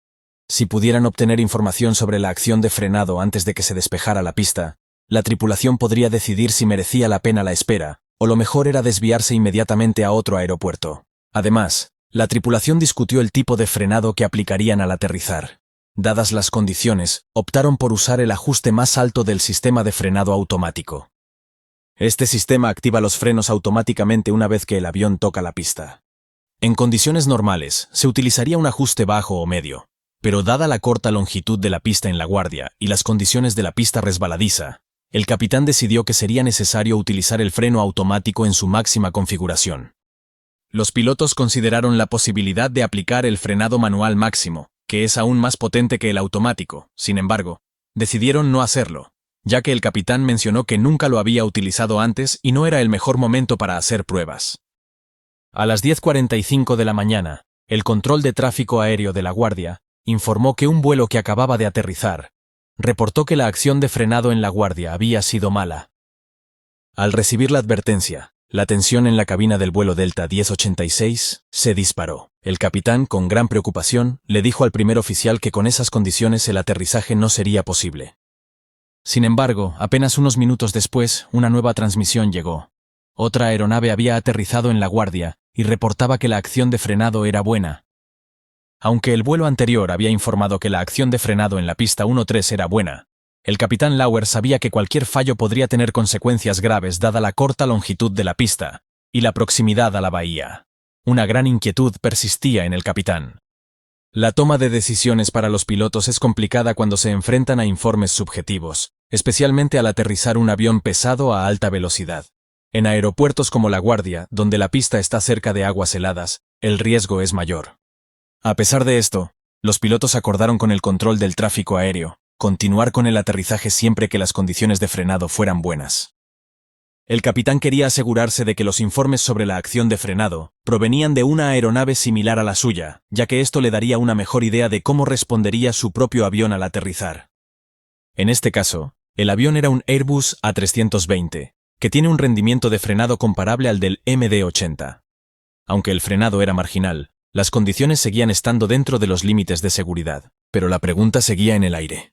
Si pudieran obtener información sobre la acción de frenado antes de que se despejara la pista, la tripulación podría decidir si merecía la pena la espera, o lo mejor era desviarse inmediatamente a otro aeropuerto. Además, la tripulación discutió el tipo de frenado que aplicarían al aterrizar. Dadas las condiciones, optaron por usar el ajuste más alto del sistema de frenado automático. Este sistema activa los frenos automáticamente una vez que el avión toca la pista. En condiciones normales, se utilizaría un ajuste bajo o medio, pero dada la corta longitud de la pista en La Guardia y las condiciones de la pista resbaladiza, el capitán decidió que sería necesario utilizar el freno automático en su máxima configuración. Los pilotos consideraron la posibilidad de aplicar el frenado manual máximo, que es aún más potente que el automático. Sin embargo, decidieron no hacerlo, ya que el capitán mencionó que nunca lo había utilizado antes y no era el mejor momento para hacer pruebas. A las 10:45 de la mañana, el control de tráfico aéreo de La Guardia informó que un vuelo que acababa de aterrizar reportó que la acción de frenado en La Guardia había sido mala. Al recibir la advertencia, la tensión en la cabina del vuelo Delta 1086 se disparó. El capitán, con gran preocupación, le dijo al primer oficial que con esas condiciones el aterrizaje no sería posible. Sin embargo, apenas unos minutos después, una nueva transmisión llegó. Otra aeronave había aterrizado en La Guardia y reportaba que la acción de frenado era buena. Aunque el vuelo anterior había informado que la acción de frenado en la pista 13 era buena, el capitán Lauer sabía que cualquier fallo podría tener consecuencias graves dada la corta longitud de la pista y la proximidad a la bahía. Una gran inquietud persistía en el capitán. La toma de decisiones para los pilotos es complicada cuando se enfrentan a informes subjetivos, especialmente al aterrizar un avión pesado a alta velocidad. En aeropuertos como La Guardia, donde la pista está cerca de aguas heladas, el riesgo es mayor. A pesar de esto, los pilotos acordaron con el control del tráfico aéreo, continuar con el aterrizaje siempre que las condiciones de frenado fueran buenas. El capitán quería asegurarse de que los informes sobre la acción de frenado provenían de una aeronave similar a la suya, ya que esto le daría una mejor idea de cómo respondería su propio avión al aterrizar. En este caso, el avión era un Airbus A320, que tiene un rendimiento de frenado comparable al del MD-80. Aunque el frenado era marginal, las condiciones seguían estando dentro de los límites de seguridad, pero la pregunta seguía en el aire.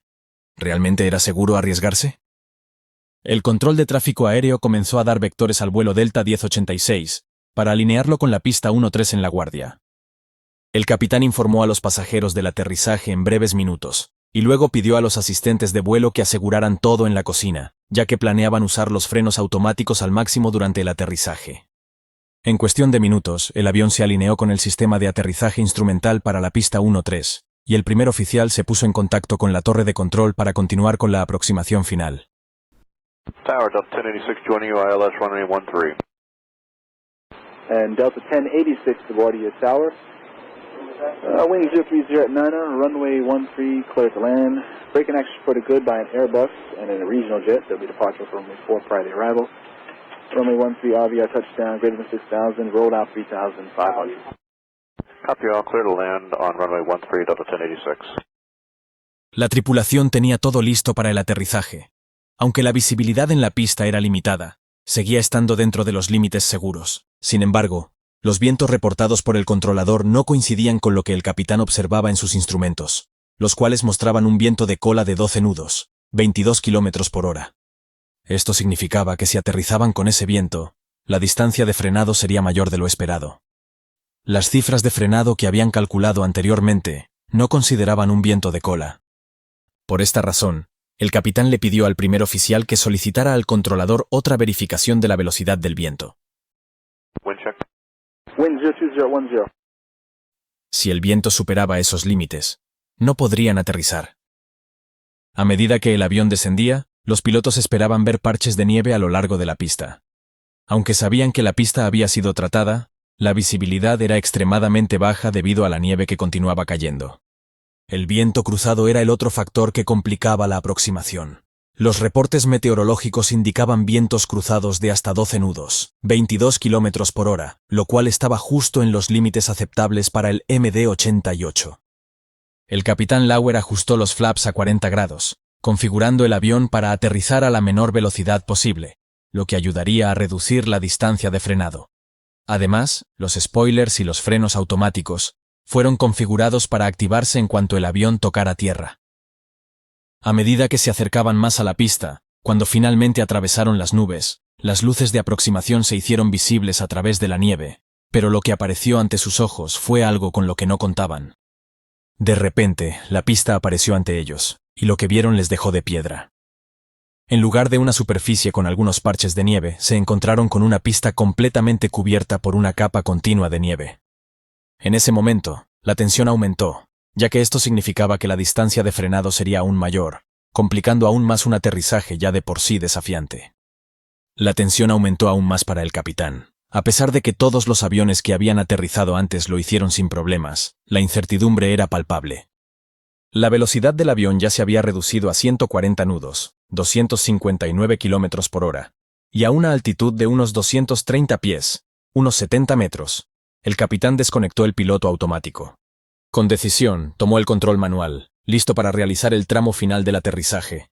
¿Realmente era seguro arriesgarse? El control de tráfico aéreo comenzó a dar vectores al vuelo Delta 1086, para alinearlo con la pista 13 en La Guardia. El capitán informó a los pasajeros del aterrizaje en breves minutos, y luego pidió a los asistentes de vuelo que aseguraran todo en la cocina, ya que planeaban usar los frenos automáticos al máximo durante el aterrizaje. En cuestión de minutos, el avión se alineó con el sistema de aterrizaje instrumental para la pista 13, y el primer oficial se puso en contacto con la torre de control para continuar con la aproximación final. Tower, Delta 1086 joining you, ILS runway 13. And Delta 1086 to LaGuardia Tower. Wing 030 at Niner, runway 13, clear to land. Breaking action reported good by an Airbus and in a regional jet. There'll be departure for runway 4 prior to arrival. Runway 13, RVR touchdown, greater than 6,000, rolled out 3,500. Copy, all clear to land on runway 13, Delta 1086. La tripulación tenía todo listo para el aterrizaje. Aunque la visibilidad en la pista era limitada, seguía estando dentro de los límites seguros. Sin embargo, los vientos reportados por el controlador no coincidían con lo que el capitán observaba en sus instrumentos, los cuales mostraban un viento de cola de 12 nudos, 22 km por hora. Esto significaba que si aterrizaban con ese viento, la distancia de frenado sería mayor de lo esperado. Las cifras de frenado que habían calculado anteriormente no consideraban un viento de cola. Por esta razón, el capitán le pidió al primer oficial que solicitara al controlador otra verificación de la velocidad del viento. Wind check. Wind 02010. Si el viento superaba esos límites, no podrían aterrizar. A medida que el avión descendía, los pilotos esperaban ver parches de nieve a lo largo de la pista. Aunque sabían que la pista había sido tratada, la visibilidad era extremadamente baja debido a la nieve que continuaba cayendo. El viento cruzado era el otro factor que complicaba la aproximación. Los reportes meteorológicos indicaban vientos cruzados de hasta 12 nudos, 22 km por hora, lo cual estaba justo en los límites aceptables para el MD-88. El capitán Lauer ajustó los flaps a 40 grados, configurando el avión para aterrizar a la menor velocidad posible, lo que ayudaría a reducir la distancia de frenado. Además, los spoilers y los frenos automáticos fueron configurados para activarse en cuanto el avión tocara tierra. A medida que se acercaban más a la pista, cuando finalmente atravesaron las nubes, las luces de aproximación se hicieron visibles a través de la nieve, pero lo que apareció ante sus ojos fue algo con lo que no contaban. De repente, la pista apareció ante ellos, y lo que vieron les dejó de piedra. En lugar de una superficie con algunos parches de nieve, se encontraron con una pista completamente cubierta por una capa continua de nieve. En ese momento, la tensión aumentó, ya que esto significaba que la distancia de frenado sería aún mayor, complicando aún más un aterrizaje ya de por sí desafiante. La tensión aumentó aún más para el capitán. A pesar de que todos los aviones que habían aterrizado antes lo hicieron sin problemas, la incertidumbre era palpable. La velocidad del avión ya se había reducido a 140 nudos, 259 km por hora, y a una altitud de unos 230 pies, unos 70 metros. El capitán desconectó el piloto automático. Con decisión, tomó el control manual, listo para realizar el tramo final del aterrizaje.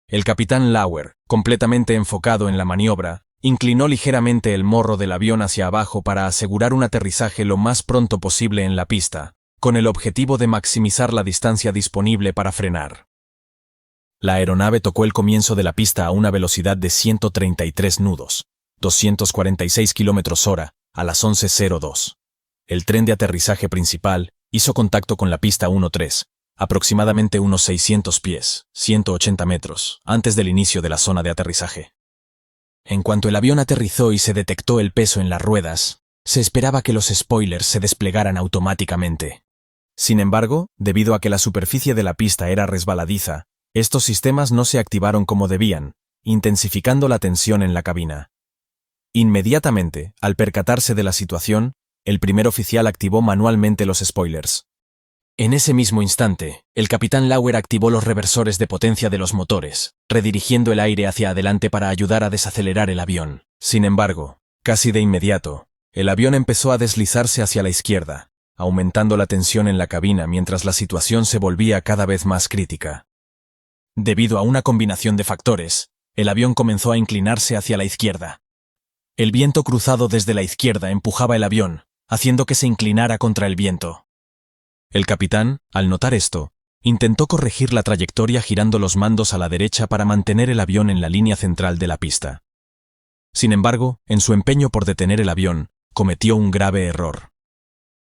El capitán Lauer, completamente enfocado en la maniobra, inclinó ligeramente el morro del avión hacia abajo para asegurar un aterrizaje lo más pronto posible en la pista, con el objetivo de maximizar la distancia disponible para frenar. La aeronave tocó el comienzo de la pista a una velocidad de 133 nudos, 246 km/h, a las 11:02. El tren de aterrizaje principal hizo contacto con la pista 13, aproximadamente unos 600 pies, 180 metros, antes del inicio de la zona de aterrizaje. En cuanto el avión aterrizó y se detectó el peso en las ruedas, se esperaba que los spoilers se desplegaran automáticamente. Sin embargo, debido a que la superficie de la pista era resbaladiza, estos sistemas no se activaron como debían, intensificando la tensión en la cabina. Inmediatamente, al percatarse de la situación, el primer oficial activó manualmente los spoilers. En ese mismo instante, el capitán Lauer activó los reversores de potencia de los motores, redirigiendo el aire hacia adelante para ayudar a desacelerar el avión. Sin embargo, casi de inmediato, el avión empezó a deslizarse hacia la izquierda, aumentando la tensión en la cabina mientras la situación se volvía cada vez más crítica. Debido a una combinación de factores, el avión comenzó a inclinarse hacia la izquierda. El viento cruzado desde la izquierda empujaba el avión, haciendo que se inclinara contra el viento. El capitán, al notar esto, intentó corregir la trayectoria girando los mandos a la derecha para mantener el avión en la línea central de la pista. Sin embargo, en su empeño por detener el avión, cometió un grave error.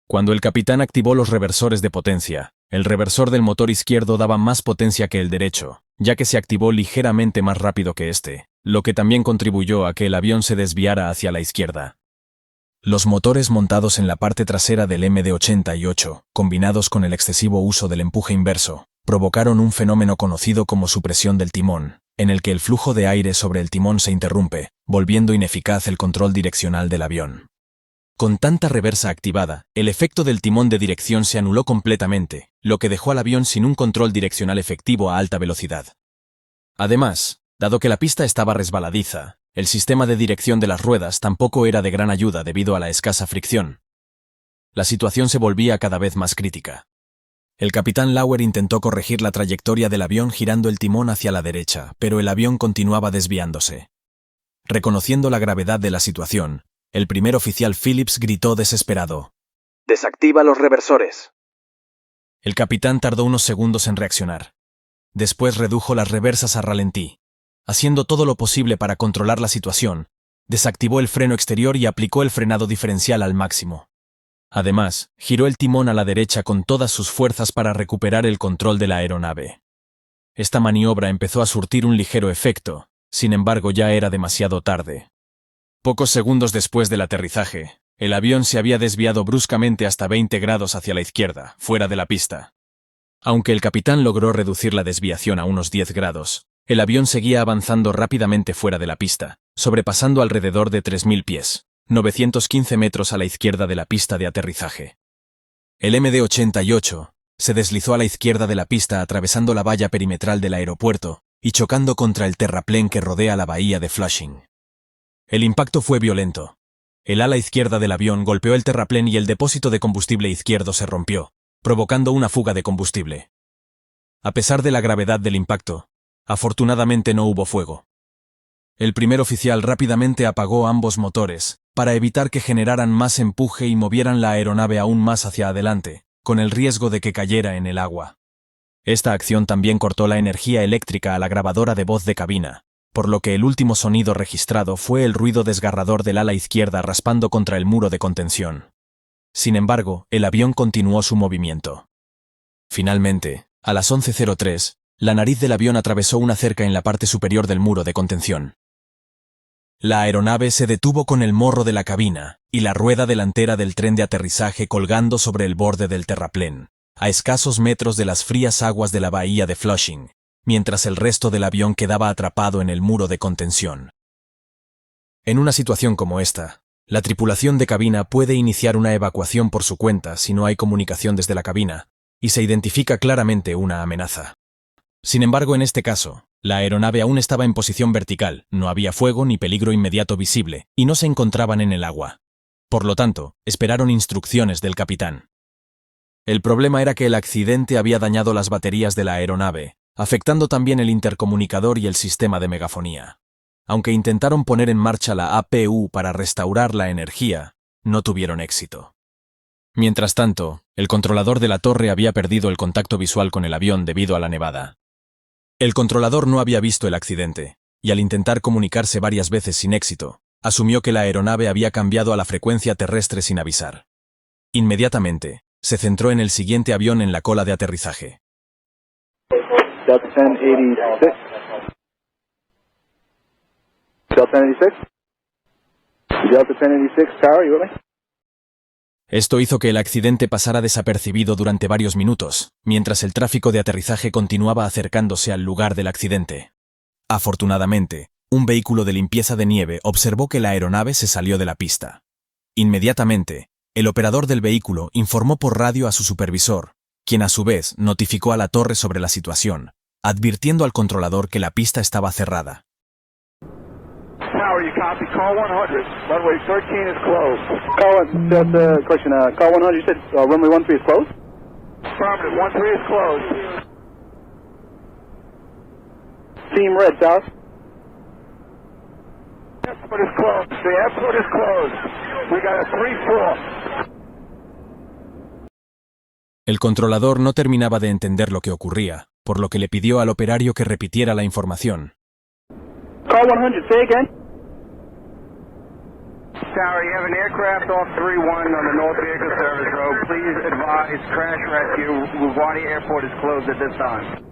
Cuando el capitán activó los reversores de potencia, el reversor del motor izquierdo daba más potencia que el derecho, ya que se activó ligeramente más rápido que este, lo que también contribuyó a que el avión se desviara hacia la izquierda. Los motores montados en la parte trasera del MD-88, combinados con el excesivo uso del empuje inverso, provocaron un fenómeno conocido como supresión del timón, en el que el flujo de aire sobre el timón se interrumpe, volviendo ineficaz el control direccional del avión. Con tanta reversa activada, el efecto del timón de dirección se anuló completamente, lo que dejó al avión sin un control direccional efectivo a alta velocidad. Además, dado que la pista estaba resbaladiza, el sistema de dirección de las ruedas tampoco era de gran ayuda debido a la escasa fricción. La situación se volvía cada vez más crítica. El capitán Lauer intentó corregir la trayectoria del avión girando el timón hacia la derecha, pero el avión continuaba desviándose. Reconociendo la gravedad de la situación, el primer oficial Phillips gritó desesperado: «¡Desactiva los reversores!». El capitán tardó unos segundos en reaccionar. Después redujo las reversas a ralentí. Haciendo todo lo posible para controlar la situación, desactivó el freno exterior y aplicó el frenado diferencial al máximo. Además, giró el timón a la derecha con todas sus fuerzas para recuperar el control de la aeronave. Esta maniobra empezó a surtir un ligero efecto, sin embargo ya era demasiado tarde. Pocos segundos después del aterrizaje, el avión se había desviado bruscamente hasta 20 grados hacia la izquierda, fuera de la pista. Aunque el capitán logró reducir la desviación a unos 10 grados, el avión seguía avanzando rápidamente fuera de la pista, sobrepasando alrededor de 3.000 pies, 915 metros a la izquierda de la pista de aterrizaje. El MD-88 se deslizó a la izquierda de la pista atravesando la valla perimetral del aeropuerto y chocando contra el terraplén que rodea la bahía de Flushing. El impacto fue violento. El ala izquierda del avión golpeó el terraplén y el depósito de combustible izquierdo se rompió, provocando una fuga de combustible. A pesar de la gravedad del impacto, afortunadamente no hubo fuego. El primer oficial rápidamente apagó ambos motores, para evitar que generaran más empuje y movieran la aeronave aún más hacia adelante, con el riesgo de que cayera en el agua. Esta acción también cortó la energía eléctrica a la grabadora de voz de cabina, por lo que el último sonido registrado fue el ruido desgarrador del ala izquierda raspando contra el muro de contención. Sin embargo, el avión continuó su movimiento. Finalmente, a las 11:03, la nariz del avión atravesó una cerca en la parte superior del muro de contención. La aeronave se detuvo con el morro de la cabina y la rueda delantera del tren de aterrizaje colgando sobre el borde del terraplén, a escasos metros de las frías aguas de la bahía de Flushing, mientras el resto del avión quedaba atrapado en el muro de contención. En una situación como esta, la tripulación de cabina puede iniciar una evacuación por su cuenta si no hay comunicación desde la cabina, y se identifica claramente una amenaza. Sin embargo, en este caso, la aeronave aún estaba en posición vertical, no había fuego ni peligro inmediato visible, y no se encontraban en el agua. Por lo tanto, esperaron instrucciones del capitán. El problema era que el accidente había dañado las baterías de la aeronave, afectando también el intercomunicador y el sistema de megafonía. Aunque intentaron poner en marcha la APU para restaurar la energía, no tuvieron éxito. Mientras tanto, el controlador de la torre había perdido el contacto visual con el avión debido a la nevada. El controlador no había visto el accidente, y al intentar comunicarse varias veces sin éxito, asumió que la aeronave había cambiado a la frecuencia terrestre sin avisar. Inmediatamente, se centró en el siguiente avión en la cola de aterrizaje. Delta 1086. Delta 1086. Delta 1086, tower, you with me? Esto hizo que el accidente pasara desapercibido durante varios minutos, mientras el tráfico de aterrizaje continuaba acercándose al lugar del accidente. Afortunadamente, un vehículo de limpieza de nieve observó que la aeronave se salió de la pista. Inmediatamente, el operador del vehículo informó por radio a su supervisor, quien a su vez notificó a la torre sobre la situación, advirtiendo al controlador que la pista estaba cerrada. Tower, you copy. Call 100. Runway 13 is closed. Call, question, call 100, you said runway 13 is closed? Affirmative, 13 is closed. Team red, South. Airport is closed. The airport is closed. We got a 3-4. El controlador no terminaba de entender lo que ocurría, por lo que le pidió al operario que repitiera la información. Call 100, say again. Tower, you have an aircraft off 31 on the North Vehicle Service Road. Please advise crash rescue. LaGuardia Airport is closed at this time.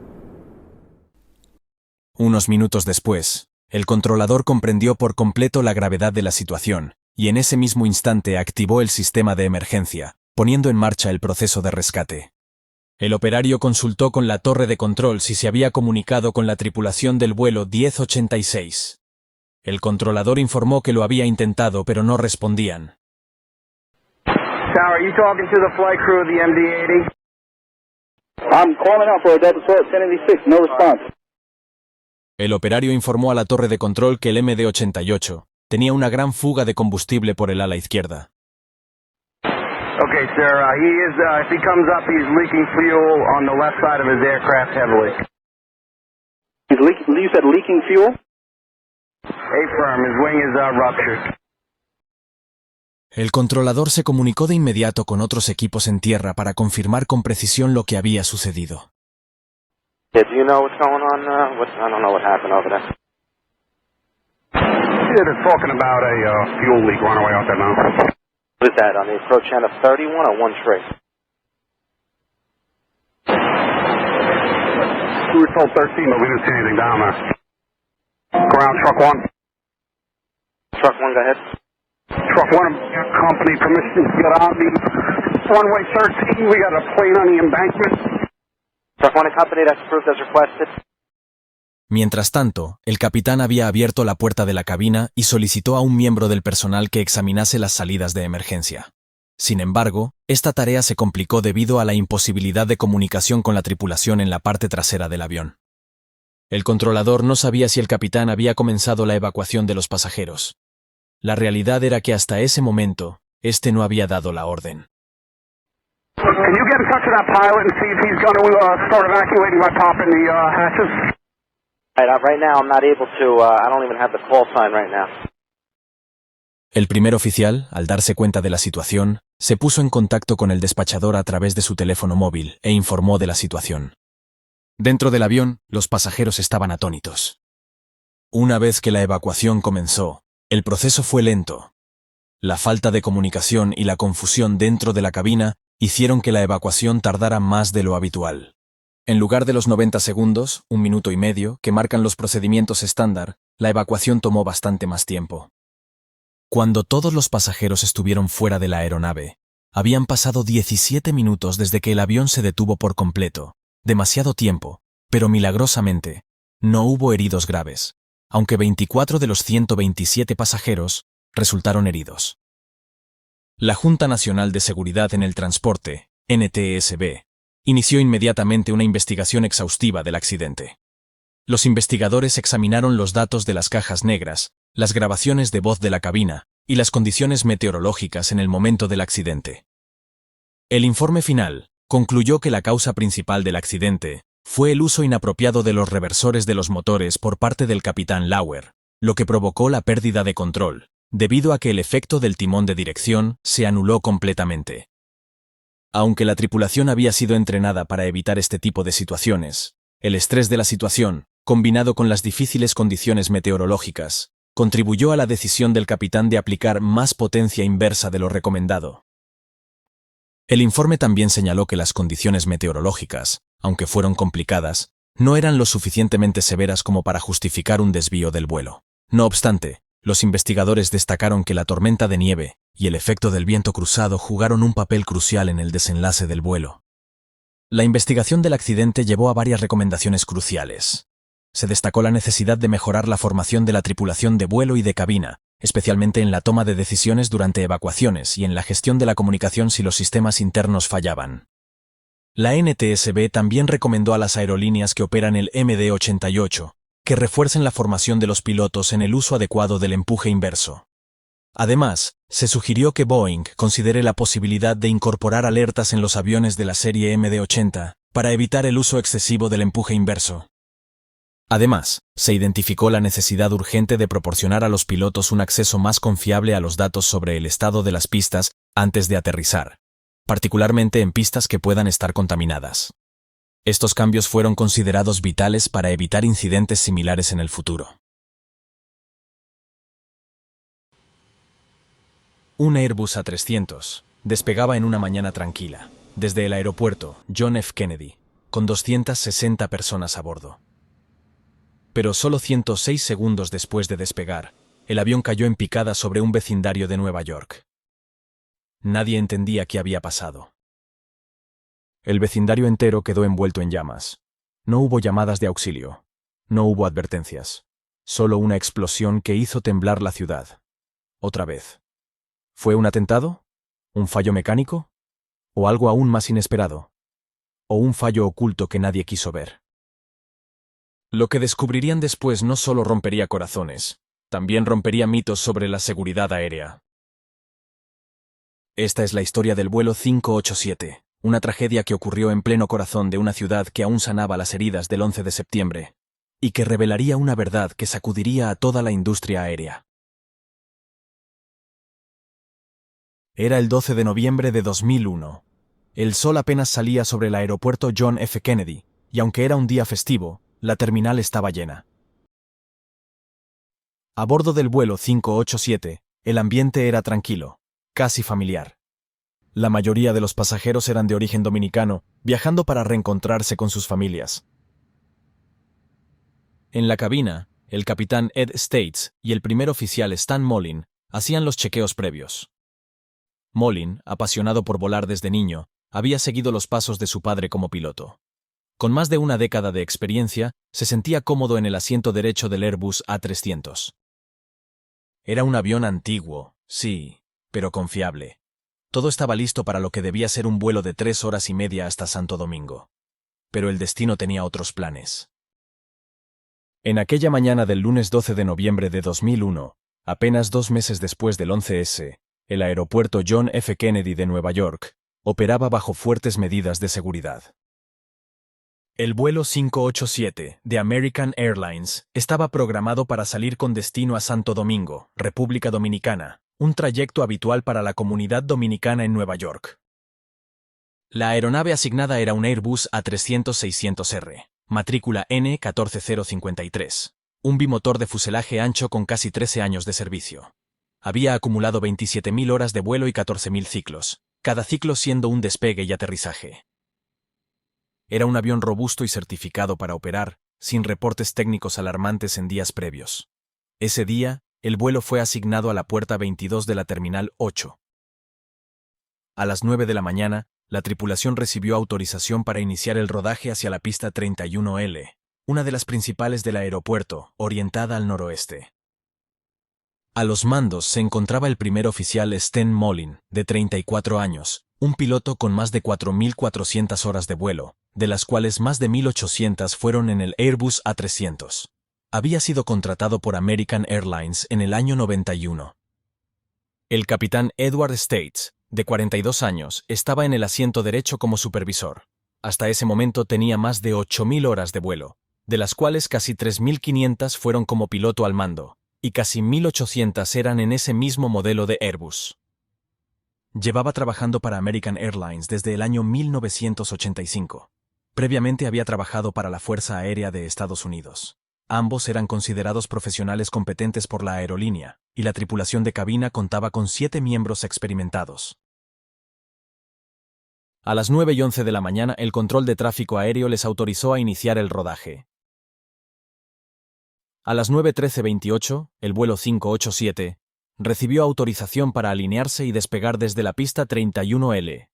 Unos minutos después, el controlador comprendió por completo la gravedad de la situación, y en ese mismo instante activó el sistema de emergencia, poniendo en marcha el proceso de rescate. El operario consultó con la torre de control si se había comunicado con la tripulación del vuelo 1086. El controlador informó que lo había intentado, pero no respondían. Tower, you talking to the flight crew of the MD-80? I'm calling out for a Delta 1086, no response. El operario informó a la torre de control que el MD-88 tenía una gran fuga de combustible por el ala izquierda. Okay, sir, if he comes up, he's leaking fuel on the left side of his aircraft heavily. You said leaking fuel? Affirm, his wing is ruptured. El controlador se comunicó de inmediato con otros equipos en tierra para confirmar con precisión lo que había sucedido. Yeah, do you know what's going on? I don't know what happened over there. Yeah, they're talking about a fuel leak runaway out there now. What is that, on the approach end of 31 or 13? We were told 13, but we didn't see anything down there. Ground, truck 1. Truck 1, go ahead. Truck 1, company permission to get on the runway 13. We got a plane on the embankment. Truck 1 and company, that's approved as requested. Mientras tanto, el capitán había abierto la puerta de la cabina y solicitó a un miembro del personal que examinase las salidas de emergencia. Sin embargo, esta tarea se complicó debido a la imposibilidad de comunicación con la tripulación en la parte trasera del avión. El controlador no sabía si el capitán había comenzado la evacuación de los pasajeros. La realidad era que hasta ese momento, este no había dado la orden. Can you get in touch with that pilot and see if he's going to start evacuating by popping the hatches? Right now, I'm not able to, I don't even have the call sign right now. El primer oficial, al darse cuenta de la situación, se puso en contacto con el despachador a través de su teléfono móvil e informó de la situación. Dentro del avión, los pasajeros estaban atónitos. Una vez que la evacuación comenzó, el proceso fue lento. La falta de comunicación y la confusión dentro de la cabina hicieron que la evacuación tardara más de lo habitual. En lugar de los 90 segundos, 1 minuto y medio, que marcan los procedimientos estándar, la evacuación tomó bastante más tiempo. Cuando todos los pasajeros estuvieron fuera de la aeronave, habían pasado 17 minutos desde que el avión se detuvo por completo, demasiado tiempo, pero milagrosamente, no hubo heridos graves, aunque 24 de los 127 pasajeros resultaron heridos. La Junta Nacional de Seguridad en el Transporte, NTSB, inició inmediatamente una investigación exhaustiva del accidente. Los investigadores examinaron los datos de las cajas negras, las grabaciones de voz de la cabina y las condiciones meteorológicas en el momento del accidente. El informe final concluyó que la causa principal del accidente fue el uso inapropiado de los reversores de los motores por parte del capitán Lauer, lo que provocó la pérdida de control, debido a que el efecto del timón de dirección se anuló completamente. Aunque la tripulación había sido entrenada para evitar este tipo de situaciones, el estrés de la situación, combinado con las difíciles condiciones meteorológicas, contribuyó a la decisión del capitán de aplicar más potencia inversa de lo recomendado. El informe también señaló que las condiciones meteorológicas, aunque fueron complicadas, no eran lo suficientemente severas como para justificar un desvío del vuelo. No obstante, los investigadores destacaron que la tormenta de nieve y el efecto del viento cruzado jugaron un papel crucial en el desenlace del vuelo. La investigación del accidente llevó a varias recomendaciones cruciales. Se destacó la necesidad de mejorar la formación de la tripulación de vuelo y de cabina, especialmente en la toma de decisiones durante evacuaciones y en la gestión de la comunicación si los sistemas internos fallaban. La NTSB también recomendó a las aerolíneas que operan el MD-88 que refuercen la formación de los pilotos en el uso adecuado del empuje inverso. Además, se sugirió que Boeing considere la posibilidad de incorporar alertas en los aviones de la serie MD-80 para evitar el uso excesivo del empuje inverso. Además, se identificó la necesidad urgente de proporcionar a los pilotos un acceso más confiable a los datos sobre el estado de las pistas antes de aterrizar, particularmente en pistas que puedan estar contaminadas. Estos cambios fueron considerados vitales para evitar incidentes similares en el futuro. Un Airbus A300 despegaba en una mañana tranquila, desde el aeropuerto John F. Kennedy, con 260 personas a bordo. Pero solo 106 segundos después de despegar, el avión cayó en picada sobre un vecindario de Nueva York. Nadie entendía qué había pasado. El vecindario entero quedó envuelto en llamas. No hubo llamadas de auxilio. No hubo advertencias. Solo una explosión que hizo temblar la ciudad. Otra vez. ¿Fue un atentado? ¿Un fallo mecánico? ¿O algo aún más inesperado? ¿O un fallo oculto que nadie quiso ver? Lo que descubrirían después no solo rompería corazones, también rompería mitos sobre la seguridad aérea. Esta es la historia del vuelo 587, una tragedia que ocurrió en pleno corazón de una ciudad que aún sanaba las heridas del 11 de septiembre, y que revelaría una verdad que sacudiría a toda la industria aérea. Era el 12 de noviembre de 2001. El sol apenas salía sobre el aeropuerto John F. Kennedy, y aunque era un día festivo, la terminal estaba llena. A bordo del vuelo 587, el ambiente era tranquilo, casi familiar. La mayoría de los pasajeros eran de origen dominicano, viajando para reencontrarse con sus familias. En la cabina, el capitán Ed States y el primer oficial Stan Mollin hacían los chequeos previos. Mollin, apasionado por volar desde niño, había seguido los pasos de su padre como piloto. Con más de una década de experiencia, se sentía cómodo en el asiento derecho del Airbus A300. Era un avión antiguo, sí, pero confiable. Todo estaba listo para lo que debía ser un vuelo de 3 horas y media hasta Santo Domingo. Pero el destino tenía otros planes. En aquella mañana del lunes 12 de noviembre de 2001, apenas 2 meses después del 11S, el aeropuerto John F. Kennedy de Nueva York operaba bajo fuertes medidas de seguridad. El vuelo 587 de American Airlines estaba programado para salir con destino a Santo Domingo, República Dominicana, un trayecto habitual para la comunidad dominicana en Nueva York. La aeronave asignada era un Airbus A300-600R, matrícula N14053, un bimotor de fuselaje ancho con casi 13 años de servicio. Había acumulado 27.000 horas de vuelo y 14.000 ciclos, cada ciclo siendo un despegue y aterrizaje. Era un avión robusto y certificado para operar, sin reportes técnicos alarmantes en días previos. Ese día, el vuelo fue asignado a la puerta 22 de la Terminal 8. A las 9 de la mañana, la tripulación recibió autorización para iniciar el rodaje hacia la pista 31L, una de las principales del aeropuerto, orientada al noroeste. A los mandos se encontraba el primer oficial Stan Mollin, de 34 años, un piloto con más de 4.400 horas de vuelo, de las cuales más de 1.800 fueron en el Airbus A300. Había sido contratado por American Airlines en el año 91. El capitán Edward States, de 42 años, estaba en el asiento derecho como supervisor. Hasta ese momento tenía más de 8.000 horas de vuelo, de las cuales casi 3.500 fueron como piloto al mando, y casi 1.800 eran en ese mismo modelo de Airbus. Llevaba trabajando para American Airlines desde el año 1985. Previamente había trabajado para la Fuerza Aérea de Estados Unidos. Ambos eran considerados profesionales competentes por la aerolínea, y la tripulación de cabina contaba con 7 miembros experimentados. A las 9:11 de la mañana, el control de tráfico aéreo les autorizó a iniciar el rodaje. A las 9:13:28, el vuelo 587 recibió autorización para alinearse y despegar desde la pista 31L.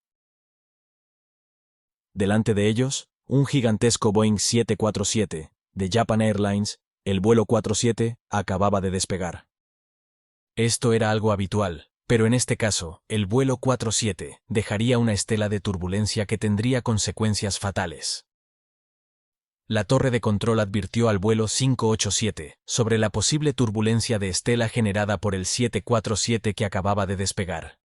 Delante de ellos, un gigantesco Boeing 747, de Japan Airlines, el vuelo 47, acababa de despegar. Esto era algo habitual, pero en este caso, el vuelo 47 dejaría una estela de turbulencia que tendría consecuencias fatales. La torre de control advirtió al vuelo 587 sobre la posible turbulencia de estela generada por el 747 que acababa de despegar.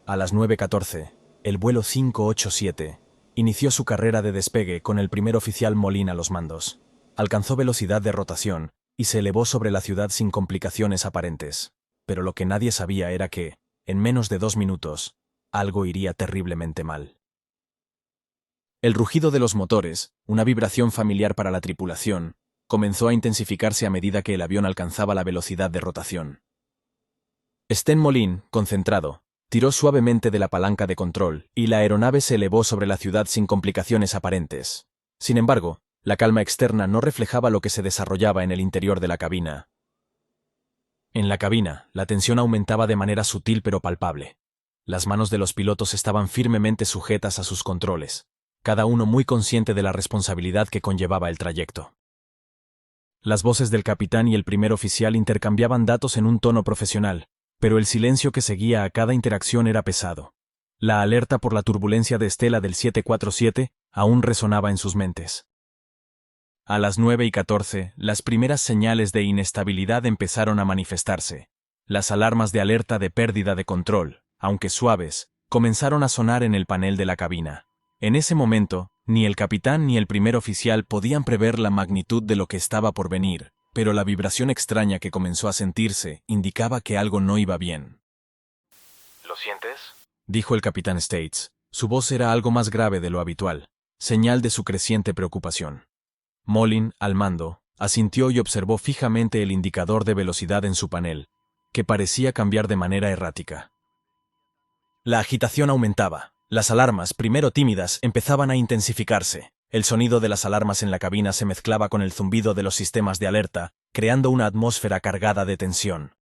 A las 9:14, el vuelo 587 inició su carrera de despegue con el primer oficial Molin a los mandos. Alcanzó velocidad de rotación y se elevó sobre la ciudad sin complicaciones aparentes. Pero lo que nadie sabía era que, en menos de 2 minutos, algo iría terriblemente mal. El rugido de los motores, una vibración familiar para la tripulación, comenzó a intensificarse a medida que el avión alcanzaba la velocidad de rotación. Sten Molin, concentrado, tiró suavemente de la palanca de control y la aeronave se elevó sobre la ciudad sin complicaciones aparentes. Sin embargo, la calma externa no reflejaba lo que se desarrollaba en el interior de la cabina. En la cabina, la tensión aumentaba de manera sutil pero palpable. Las manos de los pilotos estaban firmemente sujetas a sus controles, cada uno muy consciente de la responsabilidad que conllevaba el trayecto. Las voces del capitán y el primer oficial intercambiaban datos en un tono profesional, pero el silencio que seguía a cada interacción era pesado. La alerta por la turbulencia de estela del 747 aún resonaba en sus mentes. A las 9:14, las primeras señales de inestabilidad empezaron a manifestarse. Las alarmas de alerta de pérdida de control, aunque suaves, comenzaron a sonar en el panel de la cabina. En ese momento, ni el capitán ni el primer oficial podían prever la magnitud de lo que estaba por venir, pero la vibración extraña que comenzó a sentirse indicaba que algo no iba bien. ¿Lo sientes? Dijo el capitán States. Su voz era algo más grave de lo habitual, señal de su creciente preocupación. Molin, al mando, asintió y observó fijamente el indicador de velocidad en su panel, que parecía cambiar de manera errática. La agitación aumentaba. Las alarmas, primero tímidas, empezaban a intensificarse. El sonido de las alarmas en la cabina se mezclaba con el zumbido de los sistemas de alerta, creando una atmósfera cargada de tensión.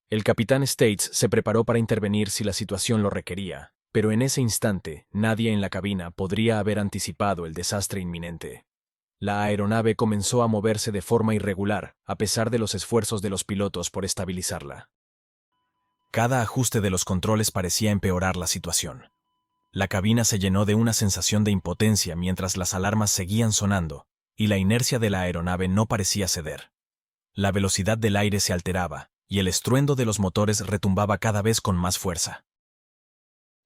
El capitán States se preparó para intervenir si la situación lo requería, pero en ese instante nadie en la cabina podría haber anticipado el desastre inminente. La aeronave comenzó a moverse de forma irregular, a pesar de los esfuerzos de los pilotos por estabilizarla. Cada ajuste de los controles parecía empeorar la situación. La cabina se llenó de una sensación de impotencia mientras las alarmas seguían sonando, y la inercia de la aeronave no parecía ceder. La velocidad del aire se alteraba, y el estruendo de los motores retumbaba cada vez con más fuerza.